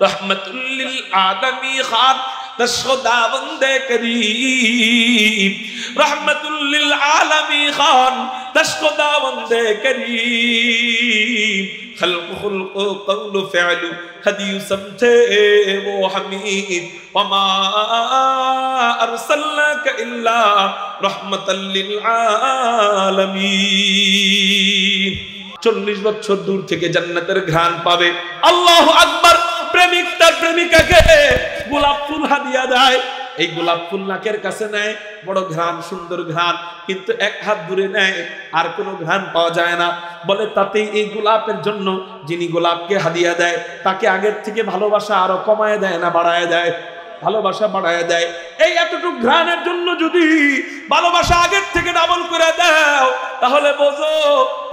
रहमतुल लिल आलमी खान दश खुदावंदे करीम रहमतुल लिल आलमी खान दश खुदावंदे करीम खल्क़ खुल्क़ क़ौल फ़िअल हदी समझे वो हमीद वमा अरसलनाक इल्ला रहमतल लिल आलमीन 40 বছর দূর থেকে জান্নাতের ঘ্রাণ পাবে আল্লাহু আকবার প্রেমিক তার প্রেমিকাকে গোলাপ ফুল হাদিয়া দেয় এই গোলাপ ফুল নাকের কাছে নেয় বড় ঘ্রাণ সুন্দর ঘ্রাণ কিন্তু এক হাত দূরে নেয় আর কোনো ঘ্রাণ পাওয়া যায় না বলে তাতেই এই গোলাপের জন্য যিনি গোলাপকে হাদিয়া দেয় তাকে আগের থেকে ভালোবাসা আরো কমায় দেয় না বাড়ায় দেয় ভালোবাসা বাড়ায় দেয় এই এতটুকু ঘ্রাণের জন্য যদি ভালোবাসা আগের থেকে ডাবল করে দাও তাহলে বোঝো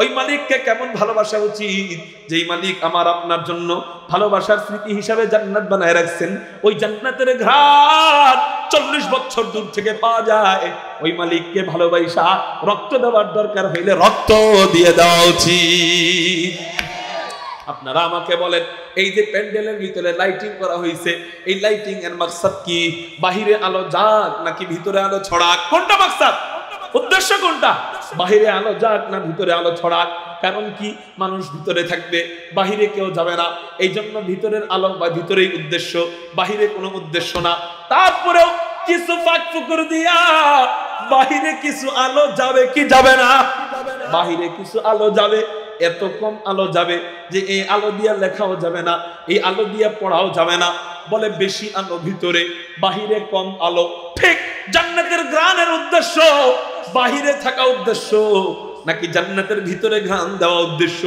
ওই মালিককে কেমন ভালোবাসা উচিত যেই মালিক আমার আপনার জন্য ভালোবাসার স্মৃতি হিসাবে জান্নাত বানায় রাখছেন ওই জান্নাতের ঘ্রাণ 40 বছর দূর থেকে পাওয়া যায় ওই মালিককে ভালোবাসা রক্ত দেওয়ার দরকার হইলে রক্ত দিয়ে দেওয়া উচিত আপনারা আমাকে বলেন এই যে প্যান্ডেলের ভিতরে লাইটিং করা হয়েছে এই লাইটিং এর মাকসাদ কি বাহিরে আলো যাক নাকি ভিতরে আলো ছড়াক কোনটা মাকসাদ উদ্দেশ্য কোনটা বাহিরে আলো যাক না ভিতরে আলো ছড়াক কারণ কি মানুষ ভিতরে থাকবে বাহিরে কেউ যাবে না এইজন্য ভিতরের আলো বা ভিতরেই উদ্দেশ্য বাহিরে কোনো উদ্দেশ্য না তারপরেও কিছু ফাঁক ফুকুর দিয়া বাহিরে কিছু আলো যাবে কি যাবে না বাহিরে কিছু আলো যাবে এত কম আলো যাবে যে এই আলো দিয়া লেখাও যাবে না এই আলো দিয়া পড়াও যাবে না বলে বেশি আলো ভিতরে বাহিরে কম আলো ঠিক জান্নাতের ঘ্রাণের উদ্দেশ্য বাহিরে থাকা উদ্দেশ্য নাকি জান্নাতের ভিতরে ঘ্রাণ দেওয়া উদ্দেশ্য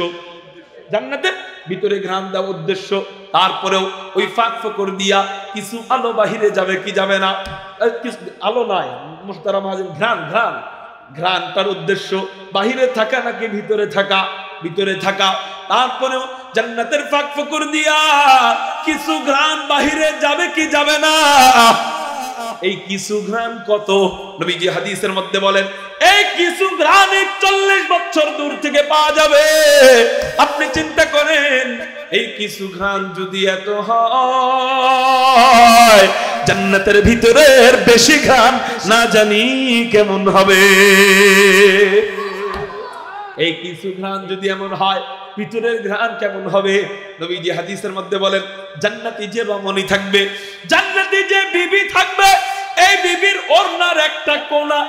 জান্নাতের ভিতরে ঘ্রাণ দেওয়া উদ্দেশ্য তারপরেও ওই ফাঁক ফকর দিয়া কিছু আলো বাহিরে যাবে কি যাবে না আলো নাই মুহতারাম হাজির ঘ্রাণ ঘ্রাণ ঘ্রাণটার উদ্দেশ্য বাহিরে থাকা নাকি ভিতরে থাকা ভিতরে থাকা তারপরেও জান্নাতের ফাঁক ফকর দিয়া কিছু ঘ্রাণ বাহিরে যাবে কি যাবে না এই কিছু ঘ্রাণ কত নবীজি হাদিসের মধ্যে বলেন এই কিছু ঘ্রাণ 40 বছর দূর থেকে পাওয়া যাবে আপনি চিন্তা করেন এই কিছু ঘ্রাণ যদি এত হয় জান্নাতের ভিতরের বেশি ঘ্রাণ না জানি কেমন হবে এই কিছু ঘ্রাণ যদি এমন হয় ভিতরের ঘ্রাণ কেমন হবে নবীজি হাদিসের মধ্যে বলেন জান্নাতি যে রমণী থাকবে জান্নাতি যে বিবি থাকবে এই বিবির ওড়নার একটা কোণা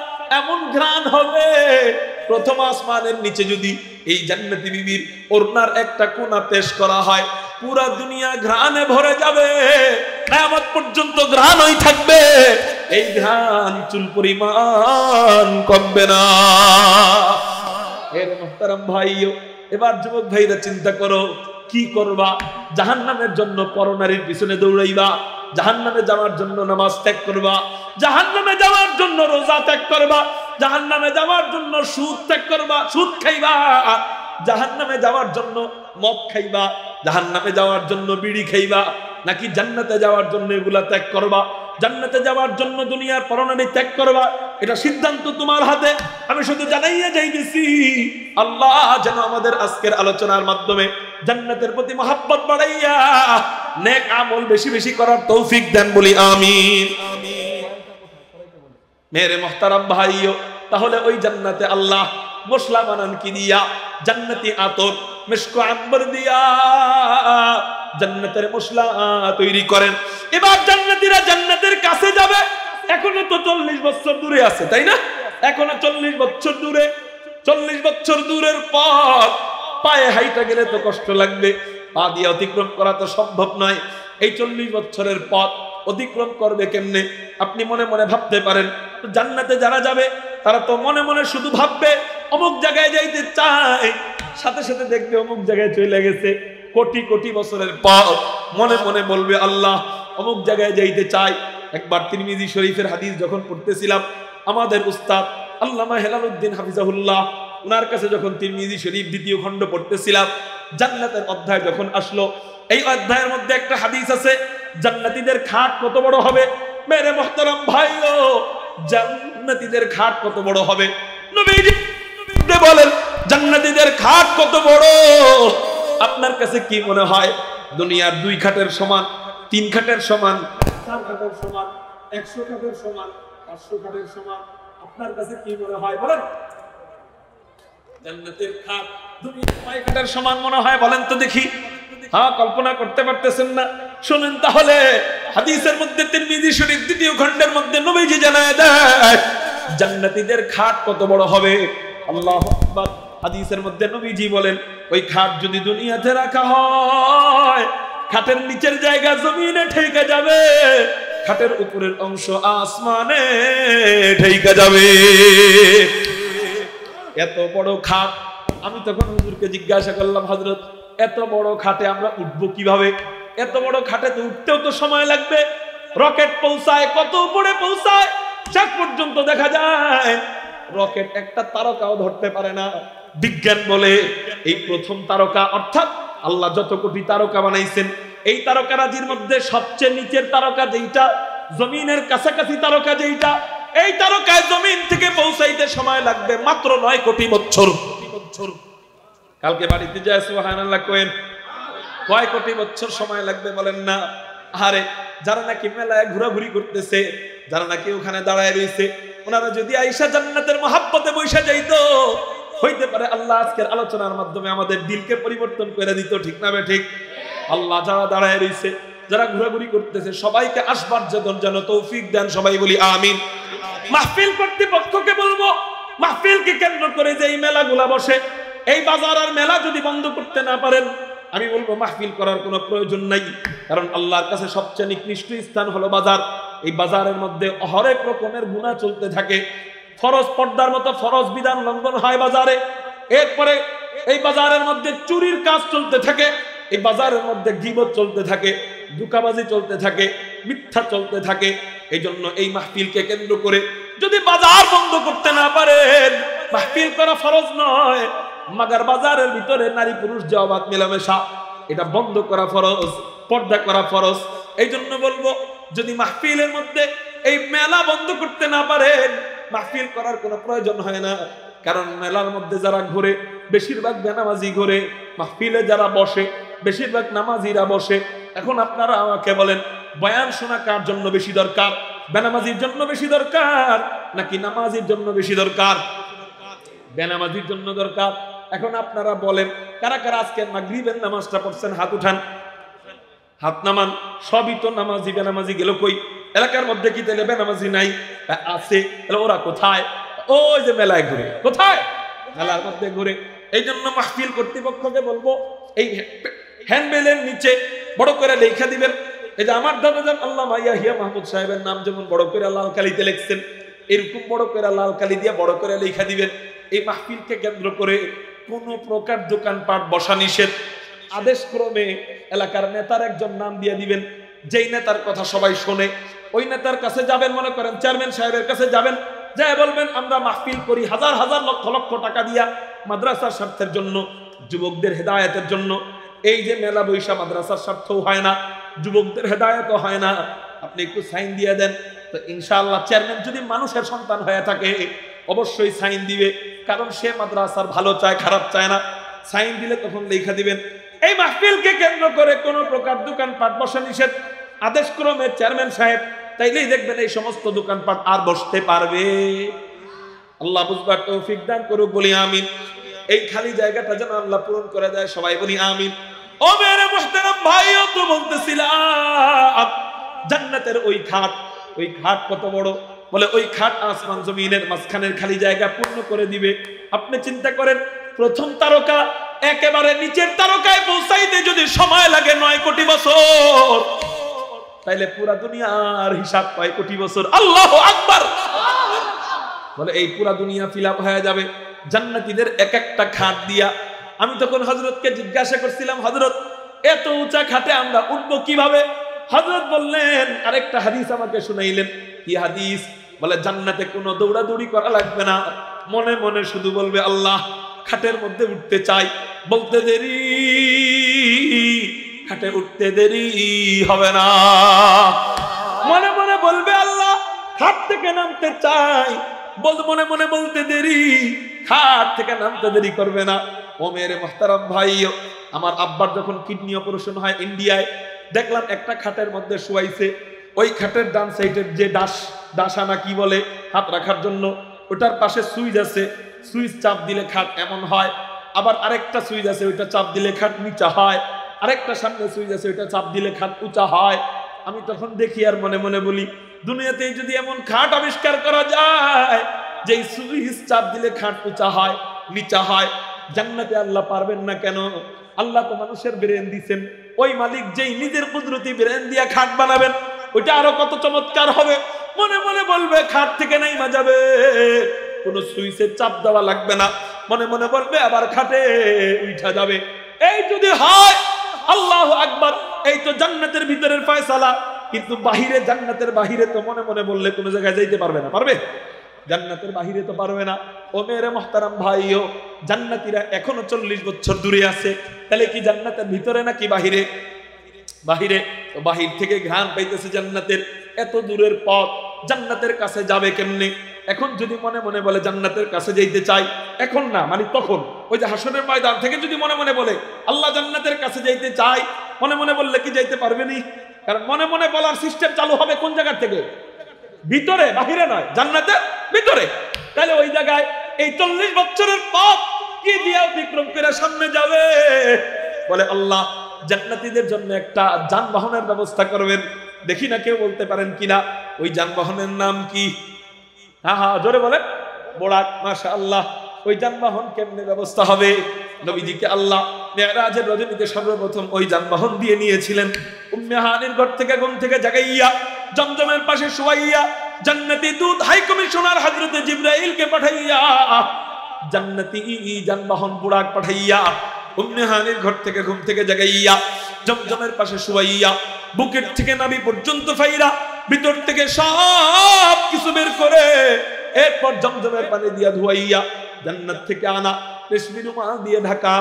এমন ঘ্রাণ হবে প্রথম আসমানের নিচে যদি এই জান্নাতি বিবির ওড়নার একটা কোণা পেশ করা হয় পুরা দুনিয়া ঘ্রাণে ভরে যাবে কিয়ামত পর্যন্ত ঘ্রাণই থাকবে এই ঘ্রাণ চুল পরিমাণ কমবে না এর মুহতারাম ভাইও এবার যুবক ভাইরা চিন্তা করো কি করবা জাহান্নামের জন্য পরনারীর পিছনে দৌড়াইবা জাহান্নামে যাওয়ার জন্য নামাজ ত্যাগ করবা জাহান্নামে যাওয়ার জন্য রোজা ত্যাগ করবা জাহান্নামে যাওয়ার জন্য সুদ ত্যাগ করবা সুদ খাইবা জাহান্নামে যাওয়ার জন্য মদ খাইবা জাহান্নামে যাওয়ার জন্য বিড়ি খাইবা নাকি জান্নাতে যাওয়ার জন্য এগুলা ত্যাগ করবা জান্নাতে যাওয়ার জন্য দুনিয়ার পরনারী ত্যাগ করবা এটা সিদ্ধান্ত তোমার হাতে আমি শুধু জানাইয়া যাইতেছি আল্লাহ যেন আমাদের আজকের আলোচনার মাধ্যমে জান্নাতের প্রতি মহব্বত বাড়াইয়া নেক আমল বেশি বেশি করার তৌফিক দেন বলি আমিন মেরে মুহতারাম ভাইও তাহলে ওই জান্নাতে আল্লাহ মশলা বানান কি দিয়া জান্নাতি আতর মিশক আম্বর দিয়া জান্নাতের মশলা তৈরি করেন এবার জান্নাতীরা জান্নাতের কাছে যাবে এখনো তো 40 বছর দূরে আছে তাই না এখনো 40 বছর দূরে 40 বছর দূরের পথ পায়ে হাইটা গেলে তো কষ্ট লাগবে পা দিয়ে অতিক্রম করা তো সম্ভব নয় এই 40 বছরের পথ অতিক্রম করবে কেমনে আপনি মনে মনে ভাবতে পারেন জান্নাতে যারা যাবে তারা তো মনে মনে শুধু ভাববে অমুক জায়গায় যাইতে চায় সাথে সাথে দেখবে অমুক জায়গায় চলে গেছে কোটি কোটি বছরের পর মনে মনে বলবে আল্লাহ অমুক জায়গায় যাইতে চাই একবার তিরমিজি শরীফের হাদিস যখন পড়তেছিলাম আমাদের উস্তাদ আল্লামা হেলালউদ্দিন হাফিজাহুল্লাহ উনার কাছে যখন তিরমিজি শরীফ দ্বিতীয় খণ্ড পড়তেছিলাম জান্নাতের অধ্যায় যখন আসলো এই অধ্যায়ের মধ্যে একটা হাদিস আছে জান্নাতীদের খাট কত বড় হবে মেরে মুহতারাম ভাইও জান্নাতীদের খাট কত বড় হবে নবীজি বলেন জান্নাতীদের খাট কত বড় আপনার কাছে কি মনে হয় দুনিয়ার 2 খাটের সমান 3 খাটের সমান, 4 খাটের সমান, 100 খাটের সমান, 500 খাটের সমান। আপনার কাছে কি মনে হয় বলেন? জান্নাতের খাট দুনিয়ার কয় খাটের সমান মনে হয় বলেন তো দেখি? হ্যাঁ, কল্পনা করতে পারতেছেন না? শুনেন তাহলে, হাদিসের মধ্যে তিরমিজি শরীফ 2য় খণ্ডের মধ্যে নবীজি জানায় দেয় জান্নাতীদের খাট কত বড় হবে। আল্লাহু আকবার। হাদিসের মধ্যে নবীজি বলেন, ওই খাট যদি দুনিয়াতে রাখা হয়, খাটের নিচের জায়গা জমিনে ঠেকে যাবে, খাটের উপরের অংশ আসমানে ঠেকে যাবে। এত বড় খাট। আমি তখন হুজুরকে জিজ্ঞাসা করলাম, হযরত এত বড় খাটে আমরা উঠবো কিভাবে? এত বড় খাটে তো উঠতেও তো সময় লাগবে। রকেট পৌঁছায়, কত উপরে পৌঁছায়, শেষ পর্যন্ত দেখা যায় রকেট একটা তারকাও ধরতে পারে না। বিজ্ঞান বলে এই প্রথম তারকা, অর্থাৎ আল্লাহ যত কোটি তারকা বানাইছেন, এই তারকারাজির মধ্যে সবচেয়ে নিচের তারকা যেইটা, জমিনের কাছাকাছি তারকা যেইটা, এই তারকায় জমিন থেকে পৌঁছাইতে সময় লাগবে মাত্র 9 কোটি বছর। কালকে বাড়িতে যায় সুবহানাল্লাহ কইেন, কয় কোটি বছর সময় লাগবে বলেন না? আরে যারা নাকি মেলায় ঘোরাঘুরি করতেছে, যারা নাকি ওখানে দাঁড়ায় রয়েছে, ওনারা যদি আয়েশা জান্নাতের মহাব্বতে বৈশা যাইতো, হইতে পারে আল্লাহ আজকের আলোচনার মাধ্যমে আমাদের দিলকে পরিবর্তন করে দিত। ঠিক না ঠিক? আল্লাহ যারা দাঁড়ায় রয়েছে, যারা ঘোরাঘুরি করতেছে, সবাইকে আসবার যেন তৌফিক দেন। সবাই বলি আমিন। মাহফিল কর্তৃপক্ষকে বলবো, মাহফিলকে কেন্দ্র করে যে এই মেলাগুলা বসে, এই বাজার আর মেলা যদি বন্ধ করতে না পারেন, আমি বলবো মাহফিল করার কোনো প্রয়োজন নাই। কারণ আল্লাহর কাছে সবচেয়ে নিকৃষ্ট স্থান হলো বাজার। এই বাজারের মধ্যে হরেক রকমের গুনাহ চলতে থাকে। ফরজ পর্দার মতো ফরজ বিধান লঙ্ঘন হয় বাজারে। এরপরে এই বাজারের মধ্যে চুরির কাজ চলতে থাকে, এই বাজারের মধ্যে গীবত চলতে থাকে, ধোঁকাবাজি চলতে থাকে, মিথ্যা চলতে থাকে। এই জন্য এই মাহফিলকে কেন্দ্র করে যদি বাজার বন্ধ করতে না পারেন, মাহফিল করা ফরজ নয়, মাগার বাজারের ভিতরে নারী পুরুষ যে অবাধ মেলামেশা, এটা বন্ধ করা ফরজ, পর্দা করা ফরজ। এই জন্য বলবো, যদি মাহফিলের মধ্যে এই মেলা বন্ধ করতে না পারেন, মাহফিল করার কোনো প্রয়োজন হয় না। কারণ মেলার মধ্যে যারা ঘুরে, বেশিরভাগ বেনামাজি ঘুরে, মাহফিলে যারা বসে, বেশিরভাগ নামাজিরা বসে। এখন আপনারা আমাকে বলেন, বয়ান শোনা কার জন্য বেশি দরকার? বেনামাজির জন্য বেশি দরকার নাকি নামাজির জন্য বেশি দরকার? বেনামাজির জন্য দরকার। এখন আপনারা বলেন, কারা কারা আজকে মাগরিবের নামাজটা পড়ছেন? হাত উঠান, হাত নামান। সবই তো নামাজি। বেনামাজি গেল কই? এলাকার মধ্যে কি তাহলে বেনামাজি নাই? আছে। তাহলে ওরা কোথায়? ওই যে মেলায় ঘুরে। কোথায়? মেলার মধ্যে ঘুরে। এই জন্য মাহফিল কর্তৃপক্ষকে বলবো, এই হ্যান্ডবেলের নিচে বড় করে লেখা দিবেন। এই যে আমার দাদাজান আল্লামা ইয়াহিয়া মাহমুদ সাহেবের নাম যেমন বড় করে লাল কালিতে লিখছেন, এরকম বড় করে লাল কালি দিয়ে বড় করে লেখা দিবেন, এই মাহফিলকে কেন্দ্র করে কোন প্রকার দোকানপাট বসা নিষেধ। আদেশ ক্রমে এলাকার নেতার একজন নাম দিয়ে দিবেন, যেই নেতার কথা সবাই শোনে, ওই নেতার কাছে যাবেন। মনে করেন চেয়ারম্যান সাহেবের কাছে যাবেন, যাই বলবেন আমরা মাহফিল করি হাজার হাজার লক্ষ লক্ষ টাকা দিয়া মাদ্রাসার স্বার্থের জন্য, যুবকদের হেদায়েতের জন্য। এই যে মেলা বৈশা মাদ্রাসার স্বার্থও হয় না, যুবকদের হেদায়েতও হয় না। আপনি একটু সাইন দিয়ে দেন, তো ইনশাআল্লাহ চেয়ারম্যান যদি মানুষের সন্তান হয়ে থাকে অবশ্যই সাইন দিবে, কারণ সে মাদ্রাসার ভালো চায়, খারাপ চায় না। সাইন দিলে তখন লেখা দিবেন, এই মাহফিলকে কেন্দ্র করে কোন প্রকার দোকানপাট বসা নিষেধ। আদেশ ক্রমে চেয়ারম্যান সাহেব, তাইলেই দেখবেন এই সমস্ত দোকানপাট আর বসতে পারবে। আল্লাহ বুঝবার তৌফিক দান করুক, বলি আমিন। এই খালি জায়গাটা যেন আল্লাহ পূরণ করে দেয়, সবাই বলি আমিন। ও মেরে মুহতারাম ভাইও, তো বলতেছিলাম জান্নাতের ওই খাট কত বড়? বলে ওই খাট আসমান জমিনের মাঝখানের খালি জায়গা পূর্ণ করে দিবে। আপনি চিন্তা করেন, প্রথম তারকা একেবারে নিচের তারকায় পৌঁছাইতে যদি সময় লাগে 9 কোটি বছর, তাইলে পুরা দুনিয়ার হিসাব 9 কোটি বছর। আল্লাহু আকবার। বলে এই পুরা দুনিয়া ফিল আপ হয়ে যাবে জান্নাতীদের এক একটা খাট দিয়া। আমি তখন হযরতকে জিজ্ঞাসা করছিলাম, হযরত এত উঁচা খাটে আমরা উঠবো কিভাবে? হযরত বললেন, আরেকটা হাদিস আমাকে শুনাইলেন। কি হাদিস? বলে জান্নাতে কোনো দৌড়াদৌড়ি করা লাগবে না, মনে মনে শুধু বলবে আল্লাহ খাটের মধ্যে উঠতে চাই, বলতে দেরি, খাটে উঠতে দেরি হবে না। মনে মনে বলবে আল্লাহ খাট থেকে নামতে চাই, মনে মনে বলতে দেরি, খাট থেকে নামতে দেরি করবে না। ও মেরে মুহতারাম ভাই, আমার আব্বার যখন কিডনি অপারেশন হয় ইন্ডিয়ায়, দেখলাম একটা খাটের মধ্যে শুয়াইছে, ওই খাটের ডান সাইডের যে ডাসানা কি বলে হাত রাখার জন্য, ওটার পাশে সুইচ আছে, সুইচ চাপ দিলে খাট এমন হয়, আবার আরেকটা সুইচ আছে ওইটা চাপ দিলে খাট নিচা হয়, আরেকটা সামনে সুইচ আছে ওইটা চাপ দিলে খাট উঁচা হয়। আমি তখন দেখি আর মনে মনে বলি, দুনিয়াতে যদি এমন খাট আবিষ্কার করা যায় যে সুইচ চাপ দিলে খাট উঁচা হয় নিচা হয়, জান্নাতে আল্লাহ পারবেন না কেন? আল্লাহ তো মানুষের ব্রেন দিচ্ছেন, ওই মালিক যেই নিজের কুদরতি ব্রেন দিয়া খাট বানাবেন ওইটা আরো কত চমৎকার হবে। মনে মনে বলবে খাট থেকে নাইমা যাবে, কোনো সুইচের চাপ দেওয়া লাগবে না, মনে মনে বলবে আবার খাটে উঠা যাবে। এই যদি হয় আল্লাহু আকবার, এই তো জান্নাতের ভিতরের ফয়সালা। কিন্তু বাহিরে, জান্নাতের বাহিরে তো মনে মনে বললে কোনো জায়গায় যাইতে পারবে না, পারবে? জান্নাতের বাহিরে তো পারবে না। ও মেরে মুহতারাম ভাইও, জান্নাতীরা এখনো 40 বছর দূরে আছে, তাহলে কি জান্নাতের ভিতরে নাকি বাহিরে? বাহিরে। তো বাহির থেকে ঘ্রাণ পাইতেছে জান্নাতের, এত দূরের পথ, জান্নাতের কাছে যাবে কেমনে? এখন যদি মনে মনে বলে জান্নাতের কাছে যাইতে চাই, এখন না মানে তখন, ওই যে হাসরের ময়দান থেকে যদি মনে মনে বলে আল্লাহ জান্নাতের কাছে যাইতে চাই, মনে মনে বললে কি যাইতে পারবে নি? কারণ মনে মনে বলার সিস্টেম চালু হবে কোন জায়গা থেকে? ভিতরে, বাহিরে নয়, জান্নাতের ভিতরে। তাহলে ওই জায়গায় এই 40 বছরের পথ কি দিয়া অতিক্রম করে সামনে যাবে? বলে আল্লাহ জান্নাতীদের জন্য একটা যানবাহনের ব্যবস্থা করবেন। দেখি না কেউ বলতে পারেন কিনা ওই যানবাহনের নাম কি? হ্যাঁ হ্যাঁ জোরে বলে। বোরাক। মাশাআল্লাহ। ওই যানবাহন কেমনে ব্যবস্থা হবে? নবীজিকে আল্লাহ মেরাজের রজনীতে সর্বপ্রথম ওই যানবাহন দিয়ে নিয়েছিলেন। উম্মে হানির ঘর থেকে ঘুম থেকে জাগাইয়া জমজমের পাশে শুয়াইয়া জান্নাতি দুধ হাই কমিশনার হযরতে জিবরাইলকে পাঠাইয়া জান্নাতি যানবাহন বুরাক পাঠাইয়া উম্মে হানির ঘর থেকে ঘুম থেকে জাগাইয়া জমজমের পাশে শুয়াইয়া বুকের থেকে নাভি পর্যন্ত ফাইরা ভিতর থেকে সব কিছু বের করে এরপর জমজমের পানি দিয়া ধুয়াইয়া জান্নাত থেকে আনা রেশমি রুমাল দিয়ে ঢাকা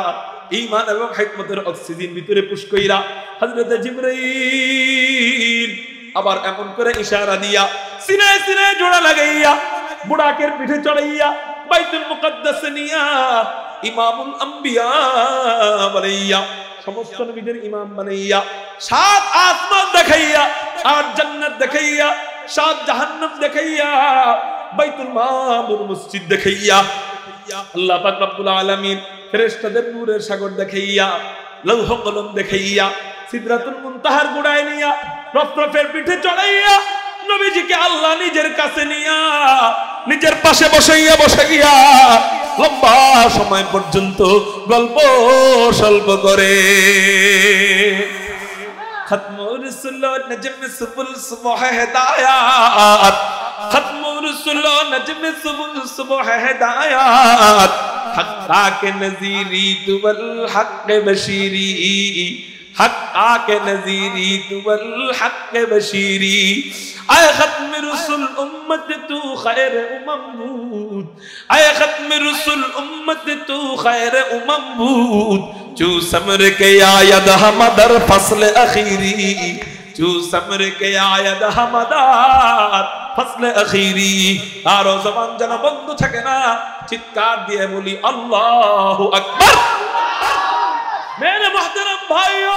ঈমান এবং হিকমতের অক্সিজেন ভিতরে পুশ কইরা হযরতে জিবরাইল আবার এমন করে ইশারা দিয়া সিনায় সিনায় জোড়া লাগাইয়া বুড়াকের পিঠে চড়াইয়া বাইতুল মুকদ্দাসে নিয়া ইমামুল আম্বিয়া বানাইয়া, সমস্ত নবীদের ইমাম বানাইয়া 7 আসমান দেখাইয়া, 8 জান্নাত দেখাইয়া, 7 জাহান্নাম দেখাইয়া, বাইতুল মামুর মসজিদ দেখাইয়া, আল্লাহ পাক রব্বুল আলামিন ফেরেশতাদের নূরের সাগর দেখাইয়া, লৌহ কলম দেখাইয়া, সিদরাতুল মুনতাহার গুড়ায় নিয়া রফরফের পিঠে চড়াইয়া নবীজিকে আল্লাহ নিজের কাছে নিয়া নিজের পাশে বসাইয়া লম্বা সময় পর্যন্ত গল্প স্বল্প করে। খতমুর রসুল নজম সুবুল সুবহ হেদায়াত, খতমুর রসুল নজম সুবুল সুবহ হেদায়াত, হক্কা কে নজীরি তুবল হক বশীরি, হক্কা কে নজীরি তুবল হক বশীরি। আয় খতম রসুল উম্মত তু খৈর উম্মত, আয় খতম রসুল উম্মত তু খৈর উম্মত, চু সমর কে আয়াদ হামদর ফসল আখিরি, চু সমর কে আয়াদ হামদার ফসল আখিরি। আর জবান যেন বন্ধ থাকে না, চিৎকার দিয়ে বলি আল্লাহু আকবার। মেরে মুহতারাম ভাইও,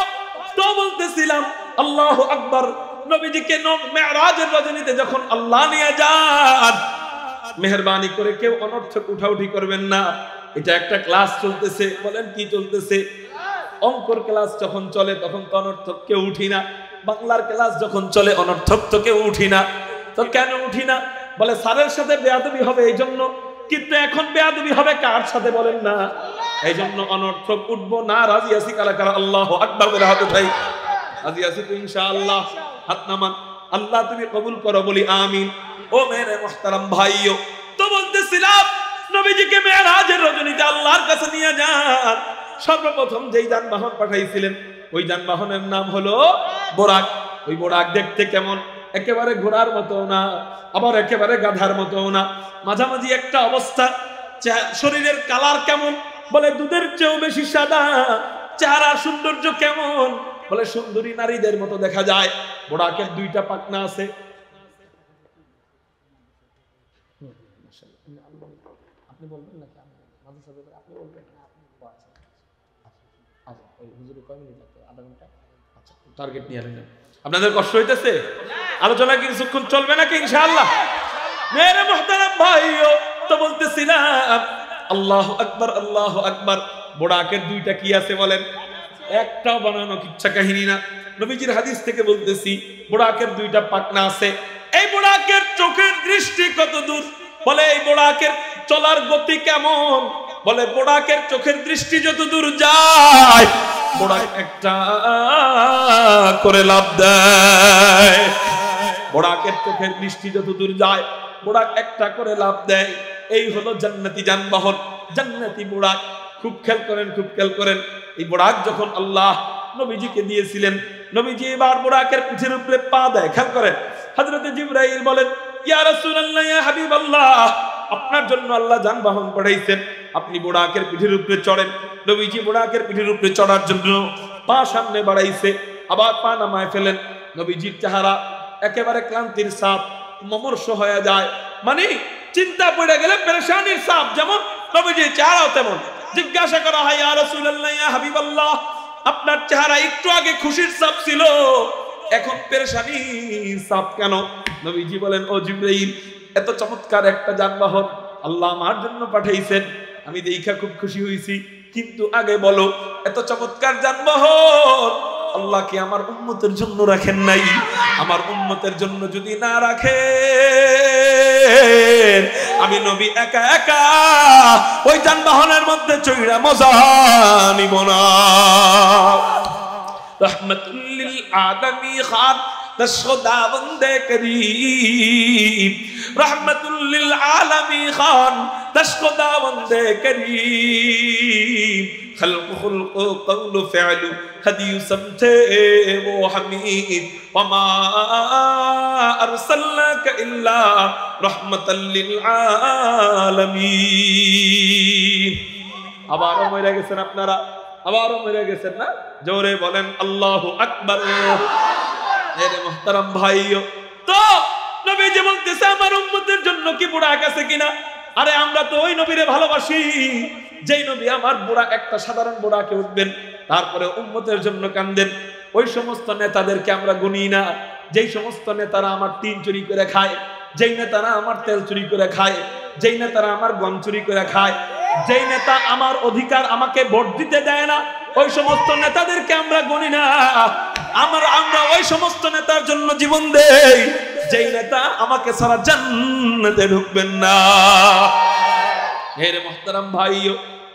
তো বলতেছিলাম আল্লাহু আকবার। নবীজিকে মেরাজের রজনীতে যখন আল্লাহ নিয়ে যান, মেহেরবানি করে কেউ অনর্থক উঠাউঠি করবেন না। এটা একটা ক্লাস চলতেছে, বলেন কি চলতেছে? অঙ্কর ক্লাস যখন চলে তখন তো অনর্থক কেউ উঠি না, বাংলার ক্লাস যখন চলে অনর্থক তো কেউ উঠি না। তো কেন উঠি না? বলে স্যারের সাথে বেয়াদবি হবে এই জন্য। কিন্তু এখন বেয়াদবি হবে কার সাথে বলেন না? এই জন্য অনর্থক উঠবো না। রাজি আছি কারা কারা আল্লাহু আকবার বলে হাত উঠাই? রাজি আছি তো ইনশাআল্লাহ? হাত নামান। আল্লাহ তুমি কবুল করো, বলি আমিন। ও মেরে মুহতারাম ভাইও, তো বলতেছিলাম নবীজিকে মেরাজের রজনীতে আল্লাহর কাছে নিয়ে যান। সর্বপ্রথম যেই যানবাহন পাঠাইছিলেন ওই যানবাহনের নাম হলো বোরাক। ওই বোরাক দেখতে কেমন? একেবারে ঘোড়ার মতো না, আবার একেবারে গাধার মতো না, মাঝামাঝি একটা অবস্থা। শরীরের কালার কেমন? বলে দুধের চেয়েও বেশি সাদা। চেহারার সৌন্দর্য কেমন? বলে সুন্দরী নারীদের মতো দেখা যায়। বোরাকের 2টা পাখনা আছে। আপনি বলবেন নাকি? আপনি বলবেন? আচ্ছা, ওই হুজুরে কয় মিনিট লাগবে? আধা ঘন্টা? আচ্ছা, ঠিক টার্গেট নিয়ে আসেন। আপনাদের কষ্ট হইতেছে? আলোচনা কিছুক্ষণ চলবে নাকি ইনশাআল্লাহ? মেরে মুহতারাম ভাইও তো বলতেছিলাম আল্লাহু আকবার আল্লাহু আকবার। বোড়াকের দুইটা কি আছে বলেন? একটাও বানানো কিচ্ছা কাহিনী না, নবীজির হাদিস থেকে বলতেছি। বোড়াকের দুইটা পাখনা আছে। এই বোড়াকের চোখের দৃষ্টি কত দূর? বলে এই বোড়াকের চলার গতি কেমন? বলে বোড়াকের চোখের দৃষ্টি যত দূর যায় বোড়াক একটা করে লাফ দেয়। বোড়াকের চোখের দৃষ্টি যত দূর যায় বোড়াক একটা করে লাফ দেয়। এই হলো জান্নাতি যানবাহন, জান্নাতি বোড়াক। খুব খেয়াল করেন, খুব খেয়াল করেন। এই বোড়াক যখন আল্লাহ নবীজিকে দিয়েছিলেন, নবীজি এবার বোড়াকের পিঠের উপরে পা দেয়। খেয়াল করেন, হযরতে জিবরাইল বলেন ইয়া রাসূলুল্লাহ ইয়া হাবিবাল্লাহ, আপনার জন্য আল্লাহ যানবাহন পাঠাইছেন, আপনি বোড়াকের পিঠের উপরে চড়েন। নবীজি বোড়াকের পিঠের উপরে চড়ার জন্য পা সামনে বাড়াইছে, আবার পা নামায় ফেলেন। নবীজির চেহারা একেবারে ক্লান্তির ছাপ, মমর্ষ হয়ে যায়। মানে চিন্তা পড়ে গেলে পেরেশানির ছাপ যেমন, নবীজির চেহারাও তেমন। জিজ্ঞাসা করা হয় ইয়া রাসূলুল্লাহ ইয়া হাবিবাল্লাহ, আপনার চেহারা একটু আগে খুশির ছাপ ছিল, এখন পেরেশানির ছাপ কেন? নবীজি বলেন ও জিবরাইল, এত চমৎকার একটা যানবাহন আল্লাহ আমার জন্য পাঠাইছেন, আমি দেখা খুব খুশি হয়েছি। কিন্তু আগে বলো, এত চমৎকার যানবাহন আল্লাহ কি আমার উম্মতের জন্য রাখেন নাই? আমার উম্মতের জন্য যদি না রাখেন, আমি নবী একা একা ওই যানবাহনের মধ্যে চড়া মজা নিব না। রহমাতুল লিল আলামিন খান দশদা বন্দে করিম, রহমাতুল লিল আলামিন খান দশদা বন্দে করিম। خلق خلق قول فعل هدي سمته وحميد وما أرسلناك إلا رحمة للعالمين। আবারও মরে গেছেন আপনারা, আবারও মরে গেছেন না? জোরে বলেন আল্লাহু আকবার। এরে মুহতারাম ভাইও, তো নবী যে বলতেছে আমার উম্মতের জন্য কি বোড়াক আছে কিনা? আরে আমরা তো ওই নবীরে ভালোবাসি যেই নবী আমার বোড়া একটা সাধারণ বোড়াকে উঠবেন, তারপরে উম্মতের জন্য কান্দেন। ওই সমস্ত নেতাদেরকে আমরা গুনি না, যেই সমস্ত নেতারা আমার টিন চুরি করে খায়, যেই নেতারা আমার তেল চুরি করে খায়, যেই নেতারা আমার গম চুরি করে খায়, যেই নেতা আমার অধিকার আমাকে ভোট দিতে দেয় না, ওই সমস্ত নেতাদেরকে আমরা গুনি না। আমরা ওই সমস্ত নেতার জন্য জীবন দেই যেই নেতা আমাকে সারা জান্নাতে ঢুকবেন না। হে মুহতারাম ভাইও,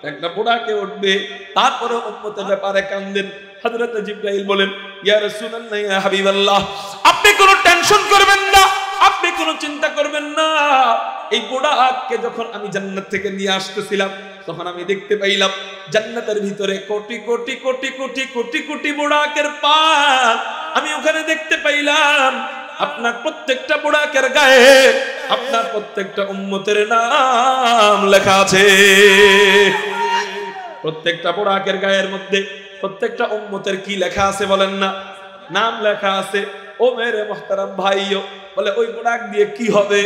একটা বোড়াকে উঠবে, তারপরে উম্মতের ব্যাপারে কান্দেন। হযরত জিবরাইল বলেন ইয়া রাসূলুল্লাহ ইয়া হাবিবাল্লাহ, আপনি কোনো টেনশন করবেন না, আপনি কোনো চিন্তা করবেন না। এই বোড়াকে যখন আমি জান্নাত থেকে নিয়ে আসতেছিলাম, তখন আমি দেখতে পাইলাম জান্নাতের ভিতরে কোটি কোটি কোটি কোটি কোটি কোটি বোড়াকের পাল আমি ওখানে দেখতে পাইলাম। আপনার প্রত্যেকটা বোড়াকের গায়ে আপনার প্রত্যেকটা উম্মতের নাম লেখা আছে। প্রত্যেকটা বোড়াকের গায়ের মধ্যে প্রত্যেকটা উম্মতের কি লেখা আছে বলেন না? নাম লেখা আছে। ও মেরে মুহতারাম ভাইও, বলে ওই বোড়াক দিয়ে কি হবে?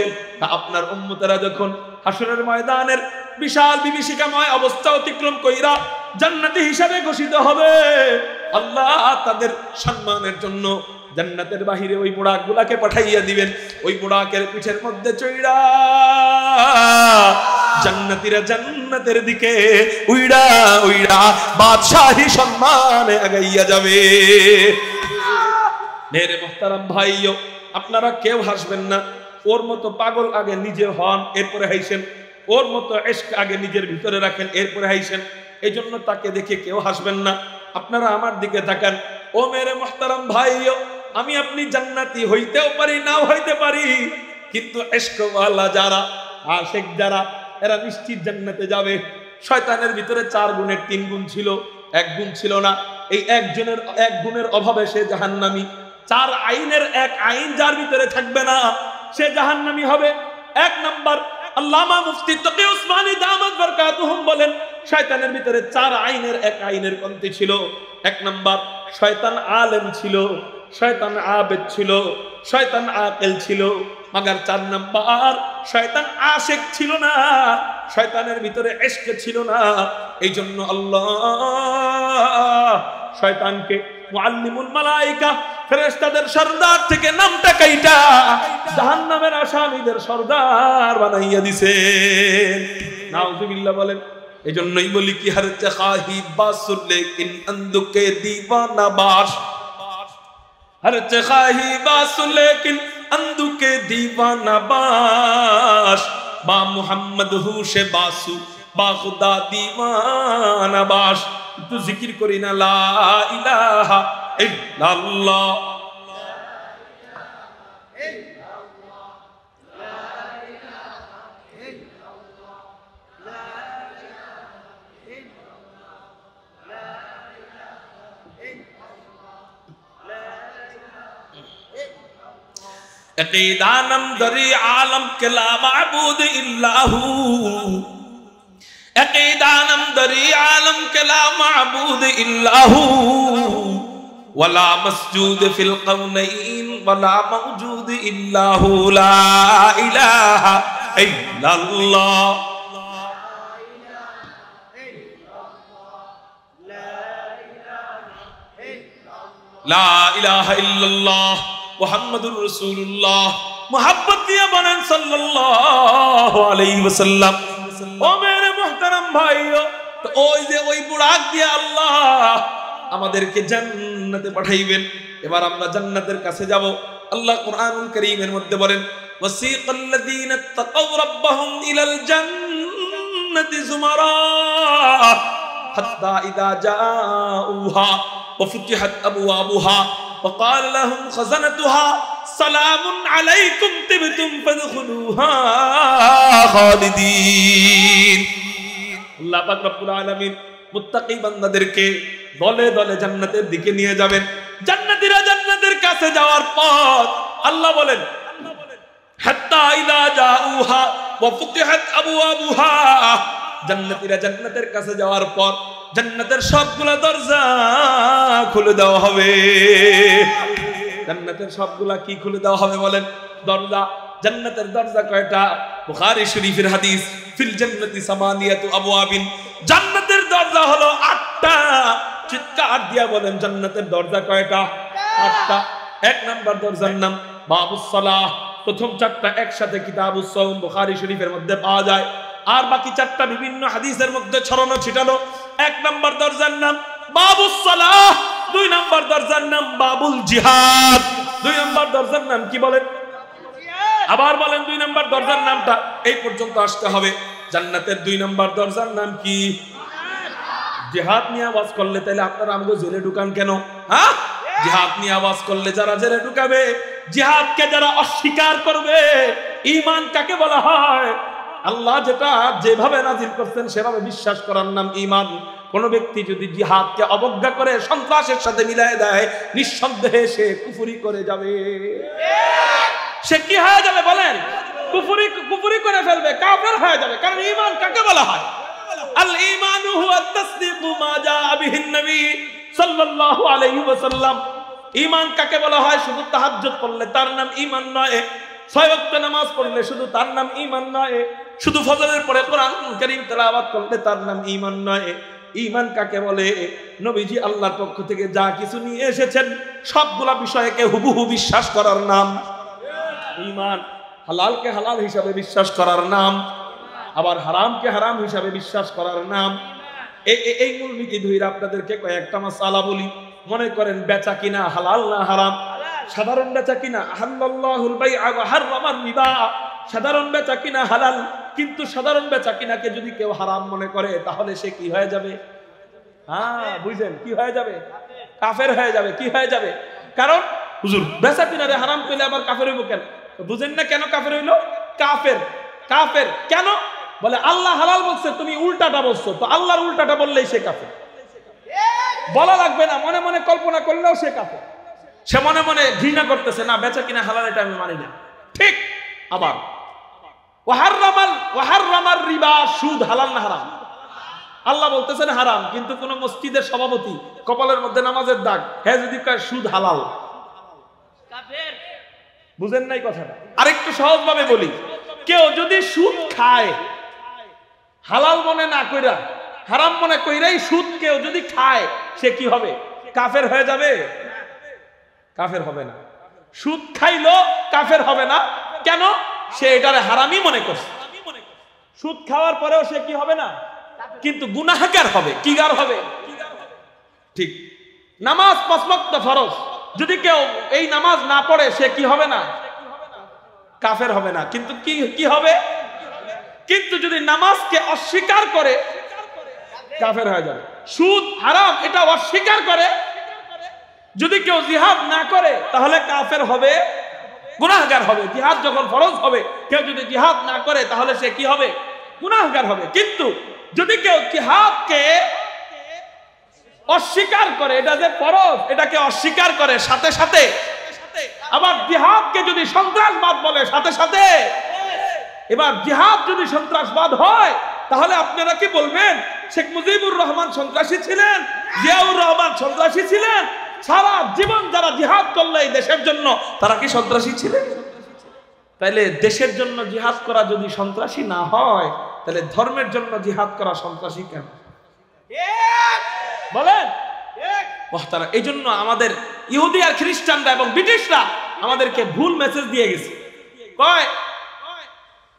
আপনার উম্মতেরা যখন হাসরের ময়দানের বিশাল বিভীষিকাময় অবস্থা অতিক্রম কইরা জান্নাতি হিসাবে ঘোষিত হবে, আল্লাহ তাদের সম্মানের জন্য জান্নাতের বাহিরে ওই বোড়াকগুলাকে পাঠাইয়া দিবেন। ওই বোড়াকের পিঠের মধ্যে চইড়া জান্নাতীরা জান্নাতের দিকে উইড়া উইড়া বাদশাহী সম্মানে আগাইয়া যাবে। মেরে মুহতারাম ভাইও, আপনারা কেউ হাসবেন না। ওর মতো পাগল আগে নিজে হন, এরপরে হাসেন। ওর মতো ইশক আগে নিজের ভিতরে রাখেন, এরপরে হাসেন। এই জন্য তাকে দেখে কেউ হাসবেন না, আপনারা আমার দিকে তাকান। ও মেরে মুহতারাম ভাইও, আমি আপনি জান্নাতি হইতেও পারি, নাও হইতে পারি, কিন্তু ইশকওয়ালা যারা, আশিক যারা, এরা নিশ্চিত জান্নাতে যাবে। শয়তানের ভিতরে 4 গুণের 3 গুণ ছিল, 1 গুণ ছিল না। এই এক গুণের অভাবে সে জাহান্নামী। 4 আইনের 1 আইন যার ভিতরে থাকবে না, সে জাহান্নামী হবে। 1 নাম্বার, আল্লামা মুফতি তকি উসমানী দামাত বরকাতুহুম বলেন, শয়তানের ভিতরে 4 আইনের 1 আইনের কমতি ছিল। 1 নাম্বার, শয়তান আলেম ছিল, শয়তান আবেদ ছিল, শয়তান আকিল ছিল। মাগার 4 নাম্বার, শয়তান আশিক ছিল না, শয়তানের ভিতরে ইশক ছিল না। এই জন্য আল্লাহ শয়তানকে মুআল্লিমুল মালায়েকা ফেরেশতাদের সরদার থেকে নামটা কাইটা জাহান্নামের আসামীদের সরদার বানাইয়া দিয়েছেন। নাউযুবিল্লাহ বলেন। এজন্যই বলি কি হর চাহি বাসুল লেকিন আন্দুকে দিওয়ানা বাস, হর চাহি বাসুল লেকিন আন্দুকে দিওয়ানা বাস, বা মুহাম্মদ হুশে বাসু বা খুদা দিওয়ানা বাস। তো জিকির করি না লা ইলাহা ইল্লাল্লাহ। अक़ीदानम दरी आलम के ला माबूद इल्लाहू, अक़ीदानम दरी आलम के ला माबूद इल्लाहू, वला मस्जूद फिल कौनैन वला मौजूद इल्लाहू, ला इलाहा इल्लल्लाह। ला इलाहा इल्लल्लाह मुहम्मदुर रसूलुल्लाह। मोहब्बत दिया बनें सल्लल्लाहु अलैहि वसल्लम। ओ मेरे मुहतरम भाइयों, तो ওই যে ওই বুড়াক দিয়ে আল্লাহ আমাদেরকে জান্নাতে পাঠাইবেন। এবার আমরা জান্নাতের কাছে যাব। আল্লাহ কুরআনুল কারীমের মধ্যে বলেন ওয়াসিকাল্লাযীনা তাকাউ রাব্বাহুম ইলাল জান্নাতি যুমারা হাত্তা ইযা জাউহা ওয়া ফুতিহাত আবওয়াবুহা وقال لهم خزنتها سلام عليكم طبتم فادخلوها خالدين। আল্লাহ পাক রব্বুল আলামিন মুত্তাকি বান্দাদেরকে দলে দলে জান্নাতের দিকে নিয়ে যাবেন। জান্নাতীরা জান্নাতের কাছে যাওয়ার পর আল্লাহ বলেন হাত্তা ইযা জাউহা ওয়া ফুতিহাত আবওয়াবুহা, জান্নাতীরা জান্নাতের কাছে যাওয়ার পর জান্নাতের সবগুলা দরজা খুলে দেওয়া হবে। জান্নাতের সবগুলা কি খুলে দেওয়া হবে বলেন? দরজা। জান্নাতের দরজা কয়টা? বুখারী শরীফের হাদিস, ফিল জান্নাতি সামানিয়াতু আবওয়াবিন, জান্নাতের দরজা হলো 8টা। চিৎকার দিয়া বলেন জান্নাতের দরজা কয়টা? 8টা। এক নাম্বার দরজার নাম বাবুস সালাহ। প্রথম 4টা একসাথে কিতাবুস সাওম বুখারী শরীফের মধ্যে পাওয়া যায়, আর বাকি 4টা বিভিন্ন হাদিসের মধ্যে ছড়ানো ছিটানো। এক নাম্বার দরজার নাম বাবুস সালাহ, 2 নাম্বার দরজার নাম বাবুল জিহাদ। 2 নাম্বার দরজার নাম কি বলেন? আবার বলেন 2 নাম্বার দরজার নামটা। এই পর্যন্ত আসতে হবে। জান্নাতের 2 নাম্বার দরজার নাম কি? জিহাদ নিয়ে আওয়াজ করলে তাহলে আপনারা আমাকে জেলে ঢুকান কেন? হ্যাঁ, জিহাদ নিয়ে আওয়াজ করলে যারা জেলে ঢুকাবে, জিহাদকে যারা অস্বীকার করবে, ঈমান কাকে বলা হয়? আল্লাহ যেটা যেভাবে নাজিল করছেন সেভাবে বিশ্বাস করার নাম ঈমান। কোন ব্যক্তি যদি জিহাদকে অবজ্ঞা করে সন্ত্রাসের সাথে মিলায় দেয়, নিঃসন্দেহে সে কুফরি করে যাবে। সে কি হয়ে যাবে বলেন? কুফরি করে ফেলবে, কাফের হয়ে যাবে। কারণ ঈমান কাকে বলা হয়? আল ঈমানু হুয়া তাসদীকু মা জাআ বিহিন নবী সাল্লাল্লাহু আলাইহি ওয়াসাল্লাম। ঈমান কাকে বলা হয়? শুধু তাহাজ্জুদ পড়লে তার নাম ঈমান নয়, 6 ওয়াক্ত নামাজ পড়লে শুধু তার নাম ঈমান নয়, শুধু ফজরের পরে কোরআন কারীম তেলাওয়াত করলে তার নাম ঈমান নয়। ঈমান কাকে বলে? নবীজি আল্লাহর পক্ষ থেকে যা কিছু নিয়ে এসেছেন সবগুলা বিষয়কে হুবহু বিশ্বাস করার নাম ঈমান। হালালকে হালাল হিসাবে বিশ্বাস করার নাম, আবার হারামকে হারাম হিসাবে বিশ্বাস করার নাম। এই মূলনীতি ধরে আপনাদেরকে কয়েকটা মাসালা বলি। মনে করেন বেচা কিনা হালাল না হারাম? সাধারণ বেচা কিনা আহাল্লাল্লাহুল বাইআ ওয়া হাররামার রিবা, সাধারণ বেচা কিনা হালাল, কিন্তু সাধারণ বেচা কিনাকে যদি কেউ হারাম মনে করে তাহলে সে কি হয়ে যাবে? হ্যাঁ বুঝেন, কি হয়ে যাবে? কাফের হয়ে যাবে। কি হয়ে যাবে? কারণ হুজুর বেচা কিনারে হারাম কইলে আবার কাফের হইব কেন? বুঝেন না কেন কাফের হইল? কাফের কেন বলে? আল্লাহ হালাল বলছে, তুমি উল্টাটা বলছো, তো আল্লাহর উল্টাটা বললেই সে কাফের। বলা লাগবে না, মনে মনে কল্পনা করলেও সে কাফের। সে মনে মনে ঘৃণা করতেছে, না বেচা কিনা হালাল, এটা আমি মানি না। ঠিক। আবার ওয়াহাররামার রিবা, সুদ হালাল না হারাম? আল্লাহ বলতেছেন হারাম, কিন্তু কোন মসজিদের সভাপতি কপালের মধ্যে নামাজের দাগ, হ্যাঁ যদি কয় সুদ হালাল, কাফের। বুঝেন নাই কথাটা? আরেকটু সহজ ভাবে বলি, কেউ যদি সুদ খায় হালাল মনে না কইরা হারাম মনে কইরাই সুদ কেউ যদি খায়, সে কি হবে? কাফের হয়ে যাবে? কাফের হবে না। সুদ খাইলো কাফের হবে না, কেন? সে এটারে হারামি মনে করছে। সুদ খাওয়ার পরেও সে কি হবে না? কিন্তু গুনাহগার হবে। কি গার হবে? ঠিক। নামাজ 5 ওয়াক্ত ফরজ, যদি কেউ এই নামাজ না পড়ে সে কি হবে না? কাফের হবে না। কিন্তু কি হবে? কিন্তু যদি নামাজকে অস্বীকার করে কাফের হয়ে যাবে। সুদ হারাম এটা অস্বীকার করে যদি কেউ জিহাদ না করে তাহলে কাফের হবে, গুনাহগার হবে। জিহাদ যখন ফরজ হবে, কেউ যদি জিহাদ না করে তাহলে সে কি হবে? গুনাহগার হবে। কিন্তু যদি কেউ জিহাদকে অস্বীকার করে, এটা যে ফরজ এটাকে অস্বীকার করে সাথে সাথে, আবার জিহাদকে যদি সন্ত্রাসবাদ বলে সাথে সাথে, এবার জিহাদ যদি সন্ত্রাসবাদ হয় তাহলে আপনারা কি বলবেন শেখ মুজিবুর রহমান সন্ত্রাসী ছিলেন, জিয়াউর রহমান সন্ত্রাসী ছিলেন? সারা জীবন যারা জিহাদ করলো এই দেশের জন্য তারা কি সন্ত্রাসী ছিলেন? তাইলে দেশের জন্য জিহাদ করা যদি সন্ত্রাসী না হয় তাহলে ধর্মের জন্য জিহাদ করা সন্ত্রাসী কেন? বলেন। মুহতারাম, এই জন্য আমাদের ইহুদি আর খ্রিস্টানরা এবং ব্রিটিশরা আমাদেরকে ভুল মেসেজ দিয়ে গেছে। কয়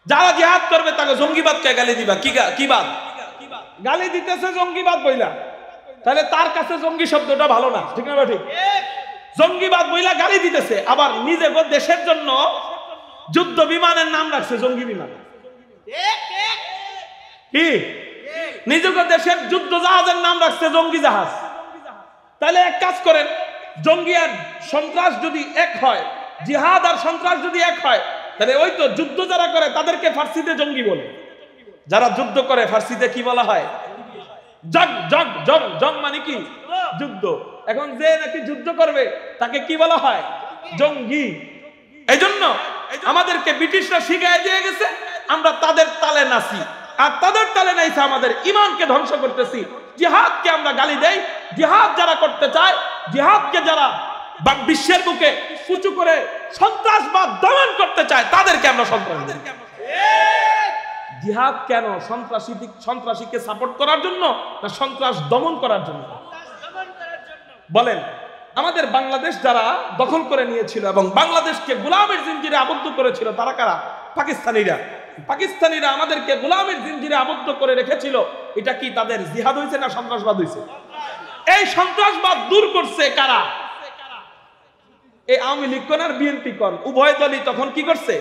যারা জিহাদ করবে তাকে জঙ্গিবাদকে গালি দিবা। কি বাদ? গালি দিতেছে জঙ্গিবাদ বইলা, তাহলে তার কাছে জঙ্গি শব্দটা ভালো না, ঠিক না? ঠিক। জঙ্গিবাদ বইলা গালি দিতেছে, আবার নিজে দেশের জন্য যুদ্ধ বিমানের নাম রাখছে জঙ্গি বিমান। কি? নিজেকে দেশের যুদ্ধ জাহাজের নাম রাখছে জঙ্গি জাহাজ। তাহলে এক কাজ করেন, জঙ্গি আর সন্ত্রাস যদি এক হয়, জিহাদ আর সন্ত্রাস যদি এক হয়, তাহলে ওই তো যুদ্ধ যারা করে তাদেরকে ফার্সিতে জঙ্গি বলে, যারা যুদ্ধ করে ফার্সিতে কি বলা হয়? জং জং জং জং মানে কি? যুদ্ধ। এখন যে নাকি যুদ্ধ করবে তাকে কি বলা হয়? জঙ্গি। এই জন্য আমাদেরকে ব্রিটিশরা শিখায় দিয়ে গেছে, আমরা তাদের তালে নাচি, আর তাদের তালে নাইছে আমাদের ইমানকে ধ্বংস করতেছি। জিহাদকে আমরা গালি দেই। জিহাদ যারা করতে চায়, জিহাদকে যারা বিশ্বের বুকে উঁচু করে সন্ত্রাসবাদ দমন করতে চায় তাদেরকে আমরা সন্ত্রাসী বলি। জিহাদ কেন? সন্ত্রাসীকে সাপোর্ট করার জন্য না সন্ত্রাস দমন করার জন্য? বলেন। আমাদের বাংলাদেশ যারা দখল করে নিয়েছিল এবং বাংলাদেশকে গোলামের জিঞ্জিরে আবদ্ধ করেছিল তারা কারা? পাকিস্তানিরা। পাকিস্তানিরা আমাদেরকে গোলামের জিঞ্জিরে আবদ্ধ করে রেখেছিল। এটা কি তাদের জিহাদ হয়েছে না সন্ত্রাসবাদ হয়েছে? এই সন্ত্রাসবাদ দূর করছে কারা? এই আওয়ামী লীগ কোন আর বিএনপি কোন, উভয় দলই তখন কি করছে?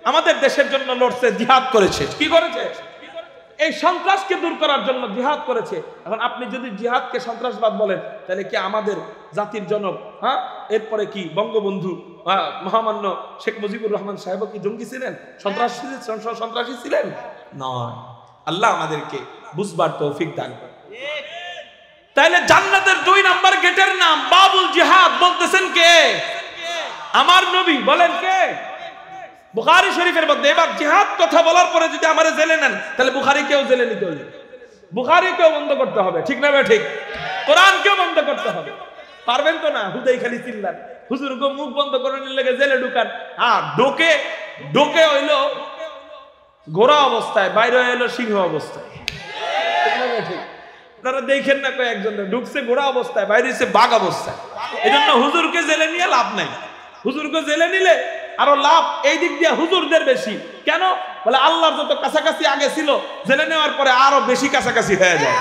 আমাদের দেশের জন্য লড়ছে, জিহাদ করেছে। কি করেছে? এই সন্ত্রাসকে দূর করার জন্য জিহাদ করেছে। এখন আপনি যদি জিহাদকে সন্ত্রাসবাদ বলেন তাহলে কি আমাদের জাতির জনক, এরপরে কি বঙ্গবন্ধু মহামান্য শেখ মুজিবুর রহমান সাহেব কি জঙ্গি ছিলেন, সন্ত্রাসী ছিলেন? নয়। আল্লাহ আমাদেরকে বুঝবার তৌফিক দান করেন। তাইলে জান্নাতের 2 নাম্বার গেটের নাম বাবুল জিহাদ বলতেছেন কে? আমার নবী। বলেন কে? বুখারী শরীফের মধ্যে। এবার জিহাদ কথা বলার পরে যদি আমারে জেলে নেন তাহলে বুখারীকেও জেলে নিতে হবে, বুখারীকেও বন্ধ করতে হবে, ঠিক না? ঠিক। কোরআনকেও বন্ধ করতে হবে। পারবেন তো না? হুদাই খালি চিল্লান, হুজুর গো মুখ বন্ধ করে নিলে জেলে ঢুকান। ডোকে হইলো ঘোড়া অবস্থায়, বাইরে হইলো সিংহ অবস্থায়, ঠিক না? ঠিক। আপনারা দেখেন না কয়েকজন ঢুকছে ঘোড়া অবস্থায়, বাইরে হচ্ছে বাঘ অবস্থায়। এই জন্য হুজুরকে জেলে নিয়ে লাভ নাই। হুজুরকে জেলে নিলে আরো লাভ এই দিক দিয়ে হুজুরদের বেশি। কেন? বলে আল্লাহর যত কাছাকাছি আগে ছিল, জেলে নেওয়ার পরে আরো বেশি কাছাকাছি হয়ে যায়।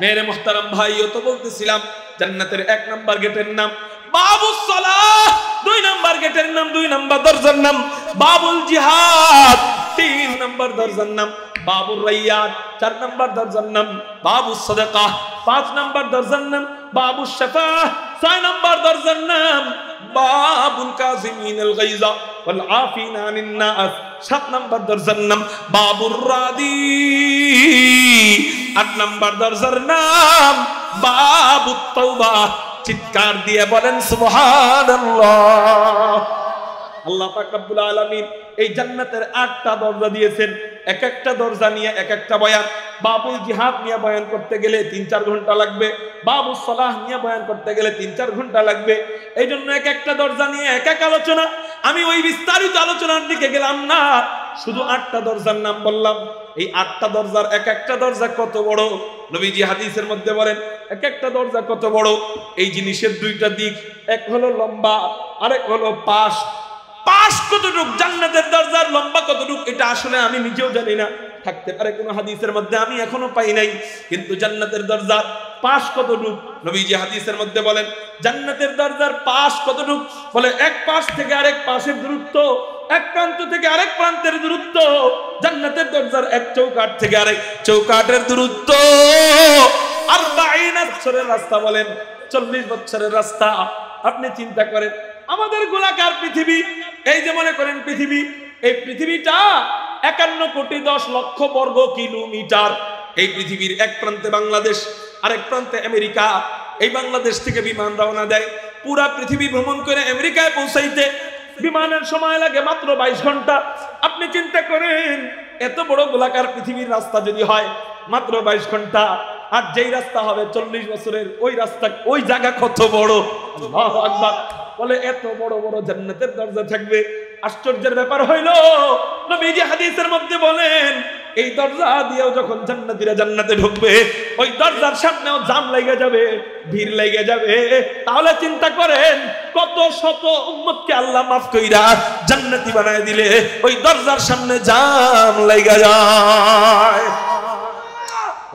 মেরে মুহতারাম ভাইও তো বলতেছিলাম জান্নাতের 1 নাম্বার গেটের নাম বাবুস সালাহ, 2 নাম্বার গেটের নাম, 2 নাম্বার দরজার নাম বাবুল জিহাদ, 3 নাম্বার দরজার নাম বাবুর রাইয়ান, 4 নাম্বার দরজার নাম বাবুস সাদাকা, 5 নাম্বার দরজার নাম বাবুস শাফাআহ, 6 নাম্বার দরজার নাম বাবুল কাযিমিনাল গায়যা ওয়াল আফিনা আনিন নাস, 7 নাম্বার দরজার নাম বাবুর রাদি, 8 নাম্বার দরজার নাম বাবুত তাওবা। চিৎকার দিয়ে বলেন সুবহানাল্লাহ। আল্লাহ পাক রব্বুল আলামিন এই জান্নাতের 8টা দরজা দিয়েছেন। এক একটা দরজা নিয়ে এক একটা বয়ান। বাবুল জিহাদ নিয়ে বয়ান করতে গেলে 3-4 ঘন্টা লাগবে, বাবুস সালাহ নিয়ে বয়ান করতে গেলে 3-4 ঘন্টা লাগবে। এই জন্য এক একটা দরজা নিয়ে এক এক আলোচনা। আমি ওই বিস্তারিত আলোচনার দিকে গেলাম না, শুধু 8টা দরজার নাম বললাম। এই 8টা দরজার এক একটা দরজা কত বড়, নবীজি হাদিসের মধ্যে বলেন এক একটা দরজা কত বড়। এই জিনিসের দুইটা দিক, এক হলো লম্বা, আরেক হলো পাশ। পাশ কতটুক, জান্নাতের দরজার লম্বা কতটুক, এটা আসলে আমি নিজেও জানি না, থাকতে পারে কোন হাদিসের মধ্যে, আমি এখনো পাই নাই। কিন্তু জান্নাতের দরজার পাশ কতটুক, নবীজি হাদিসের মধ্যে বলেন জান্নাতের দরজার পাশ কতটুক, বলে এক পাশ থেকে আরেক পাশের দূরত্ব, এক প্রান্ত থেকে আরেক প্রান্তের দূরত্ব, জান্নাতের দরজার এক চৌকাঠ থেকে আরেক চৌকাঠের দূরত্ব 40 বছরের রাস্তা, বলেন 40 বছরের রাস্তা। আপনি চিন্তা করেন আমাদের গোলাকার পৃথিবী, এই যে মনে করেন পৃথিবী, এই পৃথিবীটা 51 কোটি 10 লক্ষ বর্গ কিলোমিটার। এই পৃথিবীর এক প্রান্তে বাংলাদেশ, আরেক প্রান্তে আমেরিকা। এই বাংলাদেশ থেকে বিমান রওনা দেয়, পুরা পৃথিবী ভ্রমণ করে আমেরিকায় পৌঁছাইতে বিমানের সময় লাগে মাত্র 22 ঘন্টা। আপনি চিন্তা করেন এত বড় গোলাকার পৃথিবীর রাস্তা যদি হয় মাত্র 22 ঘন্টা, আর যেই রাস্তা হবে 40 বছরের, ওই রাস্তা, ওই জায়গা কত বড়! আল্লাহু আকবার। বলে এত বড় বড় জান্নাতের দরজা থাকবে। আশ্চর্যের ব্যাপার হইল নবীজি হাদিসের মধ্যে বলেন এই দরজা দিয়েও যখন জান্নাতীরা জান্নাতে ঢুকবে, ওই দরজার সামনেও জাম লেগে যাবে, ভিড় লেগে যাবে। তাহলে চিন্তা করেন কত শত উম্মতকে আল্লাহ মাফ কইরা জান্নাতি বানায় দিলে ওই দরজার সামনে জাম লেগে যায়।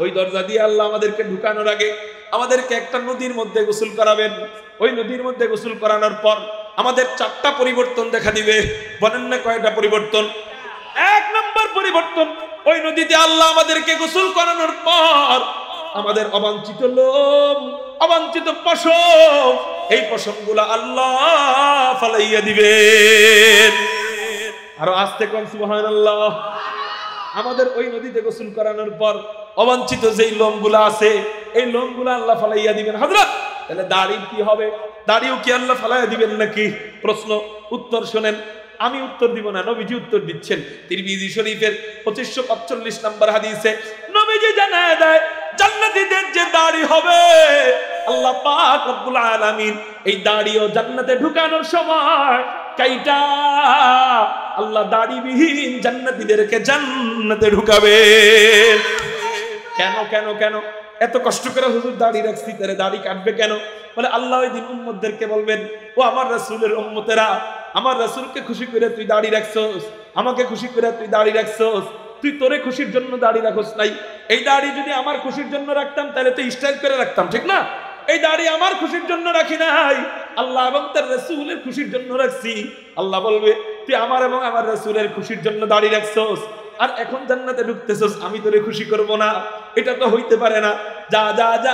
ওই দরজা দিয়ে আল্লাহ আমাদেরকে ঢুকানোর আগে আমাদেরকে একটা নদীর মধ্যে গোসল করাবেন। ওই নদীর মধ্যে গোসল করানোর পর আমাদের 4টা পরিবর্তন দেখা দিবে। বলেন না কয়টা পরিবর্তন? 1 নম্বর পরিবর্তন, ওই নদীতে আল্লাহ আমাদেরকে গোসল করানোর পর আমাদের অবাঞ্ছিত লোম, অবাঞ্ছিত পশম, এই পশমগুলো আল্লাহ ফালাইয়া দিবেন। আরো আস্তে কোন সুবহানাল্লাহ। আমাদের ওই নদীতে গোসল করানোর পর অবাঞ্ছিত যেই লোমগুলা আছে, এই লোমগুলা আল্লাহ ফালাইয়া দিবেন। হযরত, তাহলে দাড়ি কি হবে? দাড়িও কি আল্লাহ ফালাইয়া দিবেন নাকি? প্রশ্ন, উত্তর শুনেন। আমি উত্তর দিব না, নবীজি উত্তর দিচ্ছেন। তিরমিজি শরীফের 2545 নম্বর হাদিসে নবীজি জানায় দেয় জান্নাতীদের যে দাড়ি হবে, আল্লাহ পাক রব্বুল আলামিন এই দাড়িও জান্নাতে ঢুকানোর সময় কাইটা আল্লাহ দাড়িবিহীন জান্নাতীদেরকে জান্নাতে ঢুকাবেন। কেন কেন কেন এত কষ্ট করে হুজুর দাড়ি রাখছি, তারে দাড়ি কাটবে কেন? বলে আল্লাহ ওই দিন উম্মতদেরকে বলবেন, ও আমার রাসূলের উম্মতেরা, আমার রাসূলকে খুশি করে তুই দাড়ি রাখছস, আমাকে খুশি করে তুই দাড়ি রাখছস, তুই তোরে খুশির জন্য দাড়ি রাখস নাই। এই দাড়ি যদি আমার খুশির জন্য রাখতাম তাহলে তো স্টাইল করে রাখতাম, ঠিক না? এই দাড়ি আমার খুশির জন্য রাখি নাই, আল্লাহ এবং তার রাসূলের খুশির জন্য রাখছি। আল্লাহ বলবে তুই আমার এবং আমার রাসূলের খুশির জন্য দাড়ি রাখছস, আর এখন জান্নাতে ঢুকতেছস, আমি তোরে খুশি করব না? এটা তো হইতে পারে না। যা যা যা,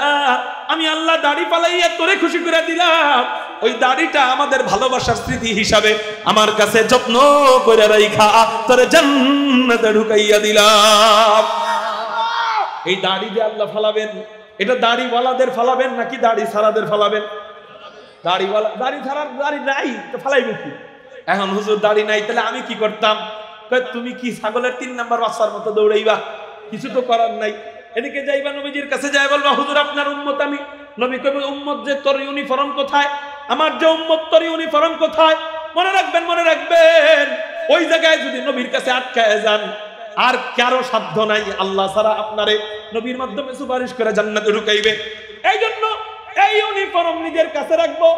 আমি আল্লাহ দাড়ি পালাইয়া তোরে খুশি করে দিলাম, ওই দাড়িটা আমাদের ভালোবাসার স্মৃতি হিসাবে আমার কাছে যত্ন করে রাইখা তোরে জান্নাতে ঢুকাইয়া দিলাম। এই দাড়ি যে আল্লাহ ফালাবেন, এটা দাড়িওয়ালাদের ফালাবেন নাকি দাড়ি ছাড়াদের ফালাবেন? দাড়িওয়ালা, দাড়ি ছাড়ার দাড়ি নাই তো ফালাইবে কি? এখন হুজুর দাড়ি নাই, তাহলে আমি কি করতাম? তুমি কি ছাগলের 3 নাম্বার বাচ্চার মতো দৌড়াইবা? কিছু তো করার নাই। এদিকে যাইবা নবীজির কাছে, যাই বলবা হুজুর আপনার উম্মত আমি। নবী কইবে উম্মত যে তোর ইউনিফর্ম কোথায়? আমার যে উম্মত তোর ইউনিফর্ম কোথায়? মনে রাখবেন, মনে রাখবেন, ওই জায়গায় যদি নবীর কাছে আটকায় যান, আর কারো সাধ্য নাই আল্লাহ ছাড়া আপনারে নবীর মাধ্যমে সুপারিশ করে জান্নাতে ঢুকাইবে। এই জন্য এই ইউনিফর্ম নিজের কাছে রাখবো।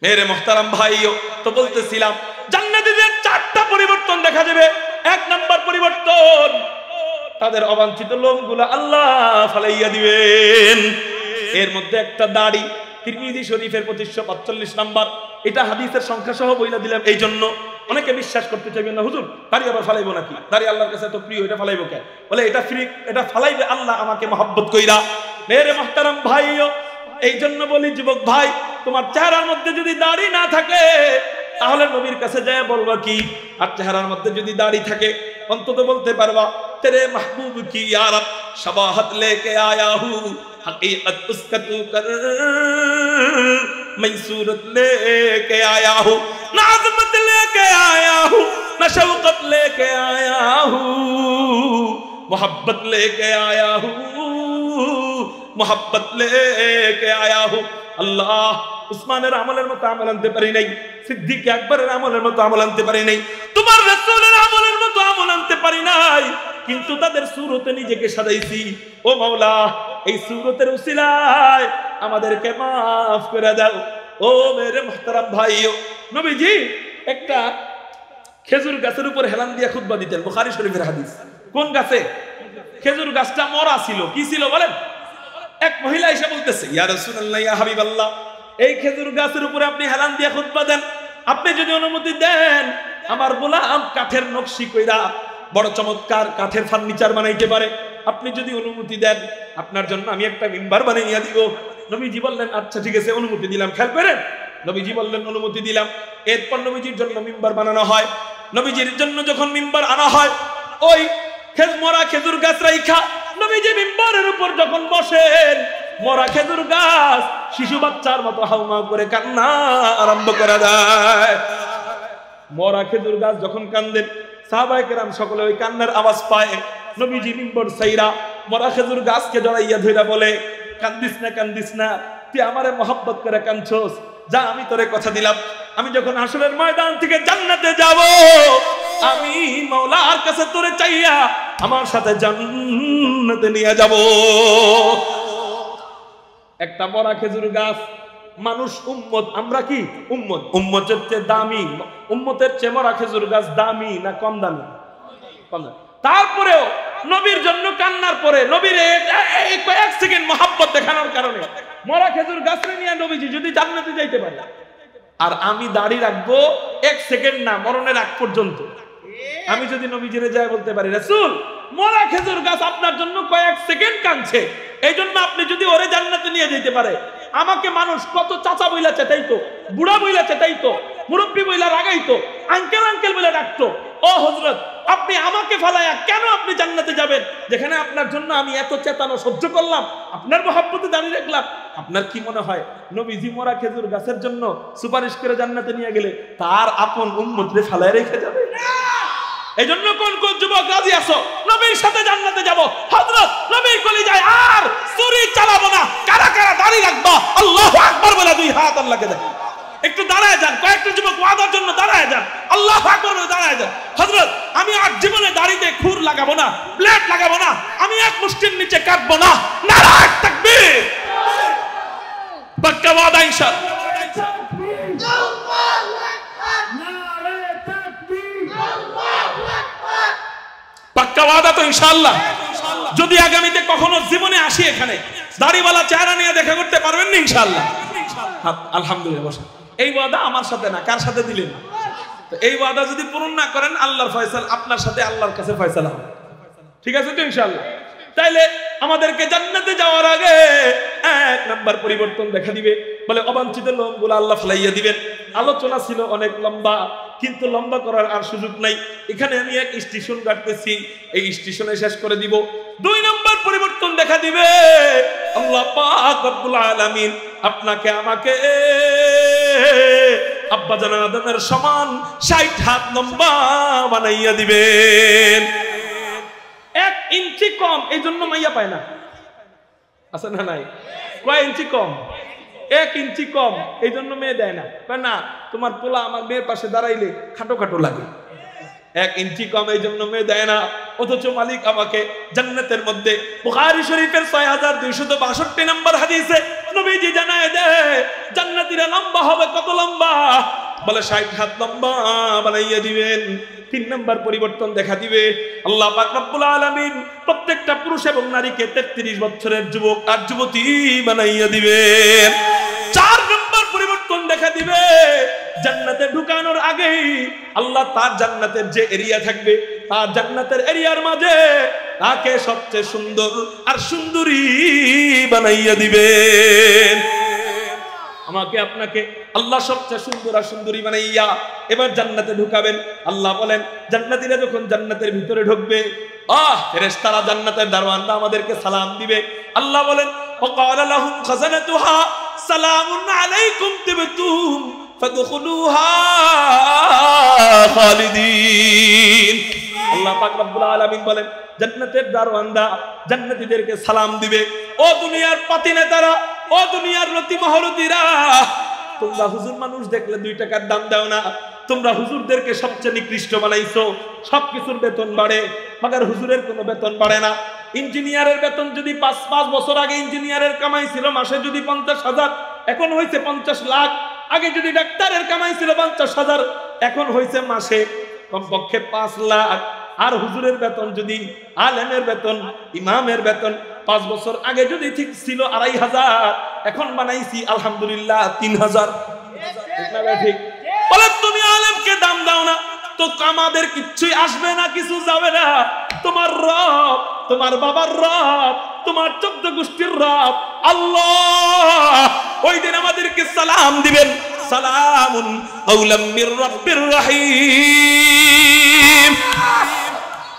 মেরে মুহতারাম ভাইও তো বলতেছিলাম জান্নাতীদের 4টা পরিবর্তন দেখা যাবে। 1 নম্বর পরিবর্তন, তাদের অবাঞ্ছিত লোমগুলো আল্লাহ ফালাইয়া দিবেন। এর মধ্যে একটা দাড়ি। তিরমিজি শরীফের 2545 নম্বর, এটা হাদিসের সংখ্যা সহ বইলা দিলাম। এই জন্য অনেকে বিশ্বাস করতে চাইবেন না, হুজুর দাড়ি আবার ফালাইবো নাকি? দাড়ি আল্লাহর কাছে এত প্রিয়, এটা ফালাইবো কেন? বলে এটা ফ্রি, এটা ফালাইবে আল্লাহ আমাকে মহব্বত কইরা। মেরে মুহতারাম ভাইও, এই জন্য বলি যুবক ভাই, তোমার চেহারার মধ্যে যদি দাড়ি না থাকে তাহলে নবীর কাছে যায় বলবা কি? আর চেহারার মধ্যে যদি দাড়ি থাকে অন্তত বলতে পারবা তেরে মাহবুব কি ইয়া রব শবাহত লেকে আয়া হু, हकीकत उसका तू कर, मैं सूरत लेके आया हूँ, ना अज़मत लेके आया हूँ, ना शौकत लेके आया हूँ, मोहब्बत लेके आया हूँ, मोहब्बत लेके आया हूँ। अल्लाह উসমানের আমলের মতো আমল আনতে পারি নাই, সিদ্দিক আকবরের আমলের মতো আমল আনতে পারি নাই, তোমার রাসূলের আমলের মতো আমল আনতে পারি নাই, কিন্তু তাদের সুরতে নিজেকে সাজাইছি। ও মাওলা, এই সুরতের উসিলায় আমাদেরকে মাফ করে দাও। ও মেরে মুহতারাম ভাইও, নবীজি একটা খেজুর গাছের উপর হেলান দিয়ে খুতবা দিতেন, বুখারী শরীফের হাদিস। কোন গাছে? খেজুর গাছটা মরা ছিল। কি ছিল বলেন? এক মহিলা এসে বলতেছে, ইয়া রাসূলুল্লাহ, ইয়া হাবিবাল্লাহ, এই খেজুর গাছের উপরে আপনি হেলান দিয়ে খুতবা দেন, আপনি যদি অনুমতি দেন আমার গোলাম কাঠের নকশি কইরা বড় চমৎকার কাঠের ফার্নিচার বানাইতে পারে, আপনি যদি অনুমতি দেন আপনার জন্য আমি একটা মিম্বার বানিয়ে দিব। নবীজি বললেন আচ্ছা ঠিক আছে, অনুমতি দিলাম। খেয়াল করেন, নবীজি বললেন অনুমতি দিলাম। এরপর নবীজির জন্য মিম্বার বানানো হয়। নবীজির জন্য যখন মিম্বার আনা হয়, ওই মরা খেজুর গাছ রাইখা নবীজি মিম্বারের উপর যখন বসেন, মরা খেজুর গাছ শিশু বাচ্চার মতো হাউমাউ করে কান্না আরম্ভ করে দেয়। মরা খেজুর গাছ যখন কান্দেন, সাহাবায়ে কেরাম সকলে ওই কান্নার আওয়াজ পায়। নবীজি মিম্বর সাইরা মরা খেজুর গাছকে জড়াইয়া ধইরা বলে, কান্দিস না, কান্দিস না, তুই আমারে মহব্বত করে কাঁদছস, যা আমি তোরে কথা দিলাম, আমি যখন হাসরের ময়দান থেকে জান্নাতে যাব, আমি মাওলার কাছে তোরে চাইয়া আমার সাথে জান্নাতে নিয়ে যাব। একটা মরা খেজুর গাছ, মানুষ উম্মত, আমরা কি উম্মত? উম্মতের চেয়ে দামি, উম্মতের চেয়ে মরা খেজুর গাছ দামি না কম দামি? কম দামি। তারপরেও নবীর জন্য কান্নার পরে নবীর এক সেকেন্ড মহব্বত দেখানোর কারণে মরা খেজুর গাছরে নিয়ে নবীজি যদি জান্নাতে যাইতে পারে, আর আমি দাড়ি রাখবো এক সেকেন্ড না, মরণের আগ পর্যন্ত, আমি যদি নবীজিরে যায় বলতে পারি, রাসূল মরা খেজুর গাছ আপনার জন্য কয়েক সেকেন্ড কাঁদছে, এই জন্য আপনি যদি ওরে জান্নাতে নিয়ে যেতে পারে, আমাকে মানুষ কত চাচা বইলা চেতাইতো, বুড়া বইলা চেতাইতো, মুরব্বী বইলা রাগাইতো, আঙ্কেল আঙ্কেল বলে ডাকতো, ও হযরত আপনি আমাকে ফালায়া কেন আপনি জান্নাতে যাবেন, যেখানে আপনার জন্য আমি এত চেতানো সহ্য করলাম, আপনার মহব্বতে দাঁড়িয়ে রাখলাম। আপনার কি মনে হয় নবীজি মরা খেজুর গাছের জন্য সুপারিশ করে জান্নাতে নিয়ে গেলে তার আপন উম্মতরে ফালায় রেখে যাবে? এই জন্য কোন কোন যুবক রাজি আছো নবীর সাথে জান্নাতে যাব? হযরত নবীর কলিজায় আর চুরি চালাবো না, কারা কারা দাড়ি রাখবা আল্লাহু আকবার বলে দুই হাত আল্লাহকে দেখ। একটু দাঁড়ায় যান, কয়েকটা যুবক ওয়াদার জন্য দাঁড়ায় যান, আল্লাহু আকবার বলে দাঁড়ায় যান। হযরত আমি আর জীবনে দাড়িতে খুর লাগাবো না, ব্লেড লাগাবো না, আমি এক মুষ্টির নিচে কাটবো না। নারায়ে তাকবীর, পাক্কা ওয়াদা ইনশাআল্লাহ। পাক্কা ওয়াদা তো ইনশাআল্লাহ। যদি আগামীতে কখনো জীবনে আসি এখানে, দাড়িওয়ালা চেহারা নিয়ে দেখা করতে পারবেন না ইনশাআল্লাহ? আলহামদুলিল্লাহ। বসে, এই ওয়াদা আমার সাথে না, কার সাথে দিলেন? তো এই ওয়াদা যদি পূরণ না করেন, আল্লাহর ফয়সালা আপনার সাথে, আল্লাহর কাছে ফয়সালা হবে। ঠিক আছে তো ইনশাআল্লাহ? তাইলে আমাদেরকে জান্নাতে যাওয়ার আগে এক নাম্বার পরিবর্তন দেখা দিবে, বলে অবাঞ্ছিত লোমগুলো আল্লাহ ফেলাইয়া দিবেন। আলোচনা ছিল অনেক লম্বা, কিন্তু লম্বা করার আর সুযোগ নাই। এখানে আমি এক স্টেশন কাটতেছি, এই স্টেশনে শেষ করে দিব। দুই নাম্বার পরিবর্তন দেখা দিবে, আল্লাহ পাক রব্বুল আলামিন আপনাকে আমাকে আব্বা জান আদমের সমান 60 হাত লম্বা বানাইয়া দিবেন। 1 ইঞ্চি কম, এই জন্য মাইয়া পায় না, আছে না নাই? কয় ইঞ্চি কম? 1 ইঞ্চি কম, এই জন্য মেয়ে দেয় না। না, তোমার পোলা আমার মেয়ের পাশে দাঁড়াইলে খাটো খাটো লাগে। 1 ইঞ্চি কম, এই জন্য মেয়ে দেয় না। অথচ মালিক আমাকে জান্নাতের মধ্যে বুখারী শরীফের 6262 নম্বর হাদিসে নবীজি জানায় দেয় জান্নাতীরা লম্বা হবে কত লম্বা, বলে 60 হাত লম্বা বানাইয়া দিবেন। 3 নম্বর পরিবর্তন দেখা দিবে, আল্লাহ পাক রব্বুল আলামিন প্রত্যেকটা পুরুষ এবং নারীকে 33 বছরের যুবক আর যুবতী বানাইয়া দিবেন। 4 নম্বর পরিবর্তন দেখা দিবে, জান্নাতে ঢুকানোর আগেই আল্লাহ তার জান্নাতের যে এরিয়া থাকবে, তার জান্নাতের এরিয়ার মাঝে তাকে সবচেয়ে সুন্দর আর সুন্দরী বানাইয়া দিবেন। আমাকে আপনাকে আল্লাহ সবচেয়ে সুন্দর আর সুন্দরী বানাইয়া এবার জান্নাতে ঢুকাবেন। আল্লাহ বলেন জান্নাতীরা যখন জান্নাতের ভিতরে ঢুকবে, ফেরেশতারা জান্নাতের দারওয়ানরা আমাদেরকে সালাম দিবে। আল্লাহ বলেন ওয়াকালা লাহুম খাজানাতুহা সালামুন আলাইকুম তিবতুম ফাদখুলুহা খালিদিন। আল্লাহ পাক রব্বুল আলামিন বলেন জান্নাতের দারওয়ানরা জান্নাতীদেরকে সালাম দিবে, ও দুনিয়ার পাতি নেতারা, ও দুনিয়ার রতি মহরতিরা, তোমরা হুজুর মানুষ দেখলে 2 টাকার দাম দাও না, তোমরা হুজুরদেরকে সবচেয়ে নিকৃষ্ট বানাইছো, সবকিছুর বেতন বাড়ে, মাগার হুজুরের কোনো বেতন বাড়ে না। ইঞ্জিনিয়ারের বেতন যদি 5 বছর আগে ইঞ্জিনিয়ারের কামাই ছিল মাসে যদি 50,000, এখন হয়েছে 50 লাখ। আগে যদি ডাক্তারের কামাই ছিল 50,000, এখন হয়েছে মাসে কমপক্ষে 5 লাখ। আর হুজুরের বেতন যদি, আলেমের বেতন, ইমামের বেতন 5 বছর আগে যদি ঠিক ছিল 2,500, এখন বানাইছি আলহামদুলিল্লাহ 3,000। ঠিক না ভাই? ঠিক বলে তুমি আলেমকে দাম দাও না তো আমাদের কিচ্ছুই আসবে না, কিছু যাবে না। তোমার রব, তোমার বাবার রব, তোমার 14 গোষ্ঠীর রব আল্লাহ ওই দিন আমাদেরকে সালাম দিবেন, সালামুন কাওলাম মির রাব্বির রহিম।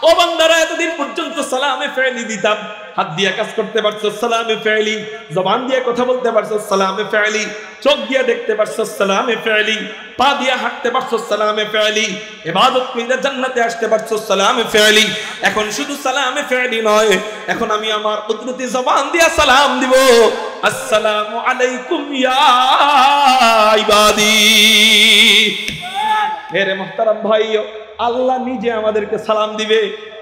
ও বান্দারা, এতদিন পর্যন্ত সালামে ফেলি দিতাম, হাত দিয়ে কাজ করতে পারছো সালামে ফেলি, জবান দিয়ে কথা বলতে পারছো সালামে ফেলি, চোখ দিয়ে দেখতে পারছো সালামে ফেলি, পা দিয়ে হাঁটতে পারছো সালামে ফেলি, ইবাদত করে জান্নাতে আসতে পারছো সালামে ফেলি। এখন শুধু সালামে ফেলি নয়, এখন আমি আমার কুদরতি জবান দিয়ে সালাম দিব, আসসালামু আলাইকুম ইয়া ইবাদি। মেরে মুহতারাম ভাইও, আল্লাহ নিজে আমাদেরকে সালাম দিবে,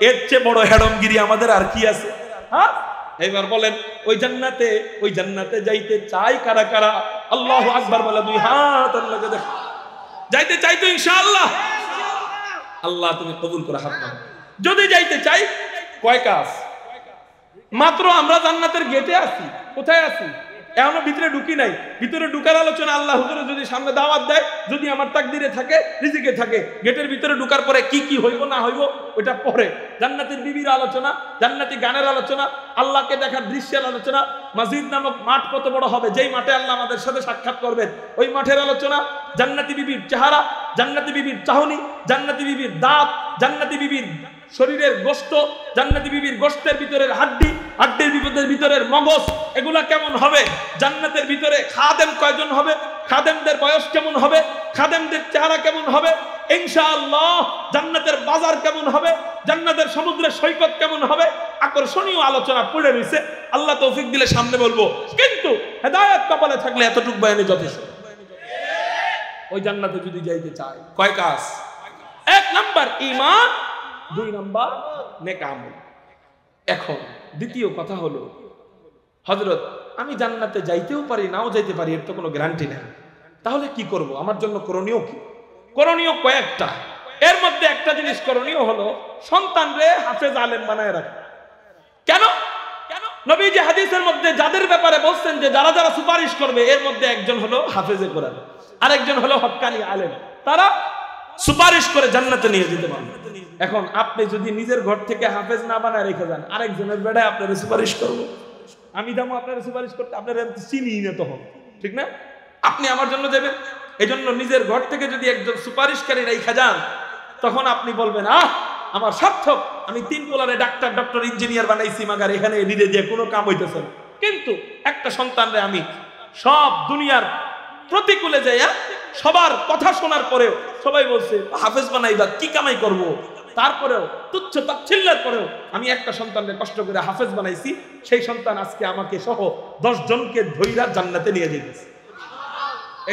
এর চেয়ে বড় হেডমগিরি আমাদের আর কি আছে? হ্যাঁ, এবার বলেন ওই জান্নাতে যাইতে চাই কারা কারা? আল্লাহু আকবার বলে 2 হাত আল্লাহকে দেখ। যাইতে চাই তো ইনশাআল্লাহ? আল্লাহ তুমি কবুল করে হাত নাও। যদি যাইতে চাই, কয় কাজ? মাত্র আমরা জান্নাতের গেটে আছি। কোথায় আছি? এখনো ভিতরে ঢুকি নাই। ভিতরে ঢুকার আলোচনা আল্লাহ হুজুরে যদি সামনে দাওয়াত দেয়, যদি আমার তাকদিরে থাকে, রিজিকে থাকে, গেটের ভিতরে ঢুকার পরে কি কি হইব না হইব ওটা পরে। জান্নাতের বিবির আলোচনা, জান্নাতি গানের আলোচনা, আল্লাহকে দেখার দৃশ্যের আলোচনা, মসজিদ নামক মাঠ কত বড় হবে, যেই মাঠে আল্লাহ আমাদের সাথে সাক্ষাৎ করবেন ওই মাঠের আলোচনা, জান্নাতি বিবির চেহারা, জান্নাতি বিবির চাহনি, জান্নাতি বিবির দাঁত, জান্নাতি বিবির শরীরের গোশত, জান্নাতি বিবির গোশতের ভিতরের হাড্ডি, হাড্ডির ভিতরের মগজ, এগুলা কেমন হবে? জান্নাতের ভিতরে খাদেম কয়জন হবে, খাদেমদের বয়স কেমন হবে, খাদেমদের চেহারা কেমন হবে, ইনশাআল্লাহ জান্নাতের বাজার কেমন হবে, জান্নাতের সমুদ্রের সৈকত কেমন হবে, আকর্ষণীয় আলোচনা পড়ে রয়েছে। আল্লাহ তৌফিক দিলে সামনে বলবো, কিন্তু হেদায়েত কপালে থাকলে এতটুকু বয়ানে যথেষ্ট। ওই জান্নাতে যদি যাইতে চাই, কয় কাজ? 1 নাম্বার ঈমান, 2 নাম্বার নেক আমল। এখন দ্বিতীয় কথা হলো, হযরত আমি জান্নাতে যাইতেও পারি নাও যাইতে পারি, এর তো কোনো গ্যারান্টি নেই। তাহলে কি করব? আমার জন্য করণীয় কি? করণীয় কয়েকটা। এর মধ্যে একটা জিনিস করণীয় হলো সন্তানরে হাফেজ আলেম বানায় রাখা। কেন? নবীজি হাদিসের মধ্যে যাদের ব্যাপারে বলছেন যে যারা যারা সুপারিশ করবে, এর মধ্যে একজন হলো হাফেজে কোরআন, আরেকজন হলো হক্কানি আলেম। তারা সুপারিশ করে জান্নাতে নিয়ে যেতে পারবে। এখন আপনি যদি নিজের ঘর থেকে হাফেজ না বানায় রেখে যান, আরেকজনের বেড়ায় আপনারা সুপারিশ করবো, আমি যাবো আপনারা সুপারিশ করতে, আপনারা চিনি না তখন, ঠিক না? আপনি আমার জন্য যাবেন। এই জন্য নিজের ঘর থেকে যদি একজন সুপারিশকারী রেখে যান, তখন আপনি বলবেন আমার সার্থক, আমি 3 পোলারে ডাক্তার ইঞ্জিনিয়ার বানাইছি, মাগার এখানে নিজে দিয়ে কোনো কাম হইতেছে না। কিন্তু একটা সন্তানরে আমি সব দুনিয়ার প্রতিকূলে যাইয়া সবার কথা শোনার পরেও সবাই বলছে হাফেজ বানাইবা, কি কামাই করব, তারপরেও তুচ্ছ তাচ্ছিল্যের পরেও আমি একটা সন্তানকে কষ্ট করে হাফেজ বানাইছি, সেই সন্তান আজকে আমাকে সহ 10 জনকে ধইরা জান্নাতে নিয়ে যেতেছে।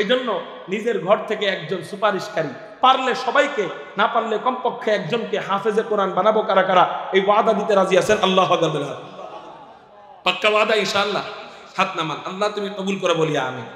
এই জন্য নিজের ঘর থেকে একজন সুপারিশকারী, পারলে সবাইকে, না পারলে কমপক্ষে একজনকে হাফেজে কোরআন বানাবো। কারা কারা এই ওয়াদা দিতে রাজি আছেন? আল্লাহ পাক্কা ওয়াদা ইনশাআল্লাহ? হাত নামান, আল্লাহ তুমি কবুল করে বলি আমিন।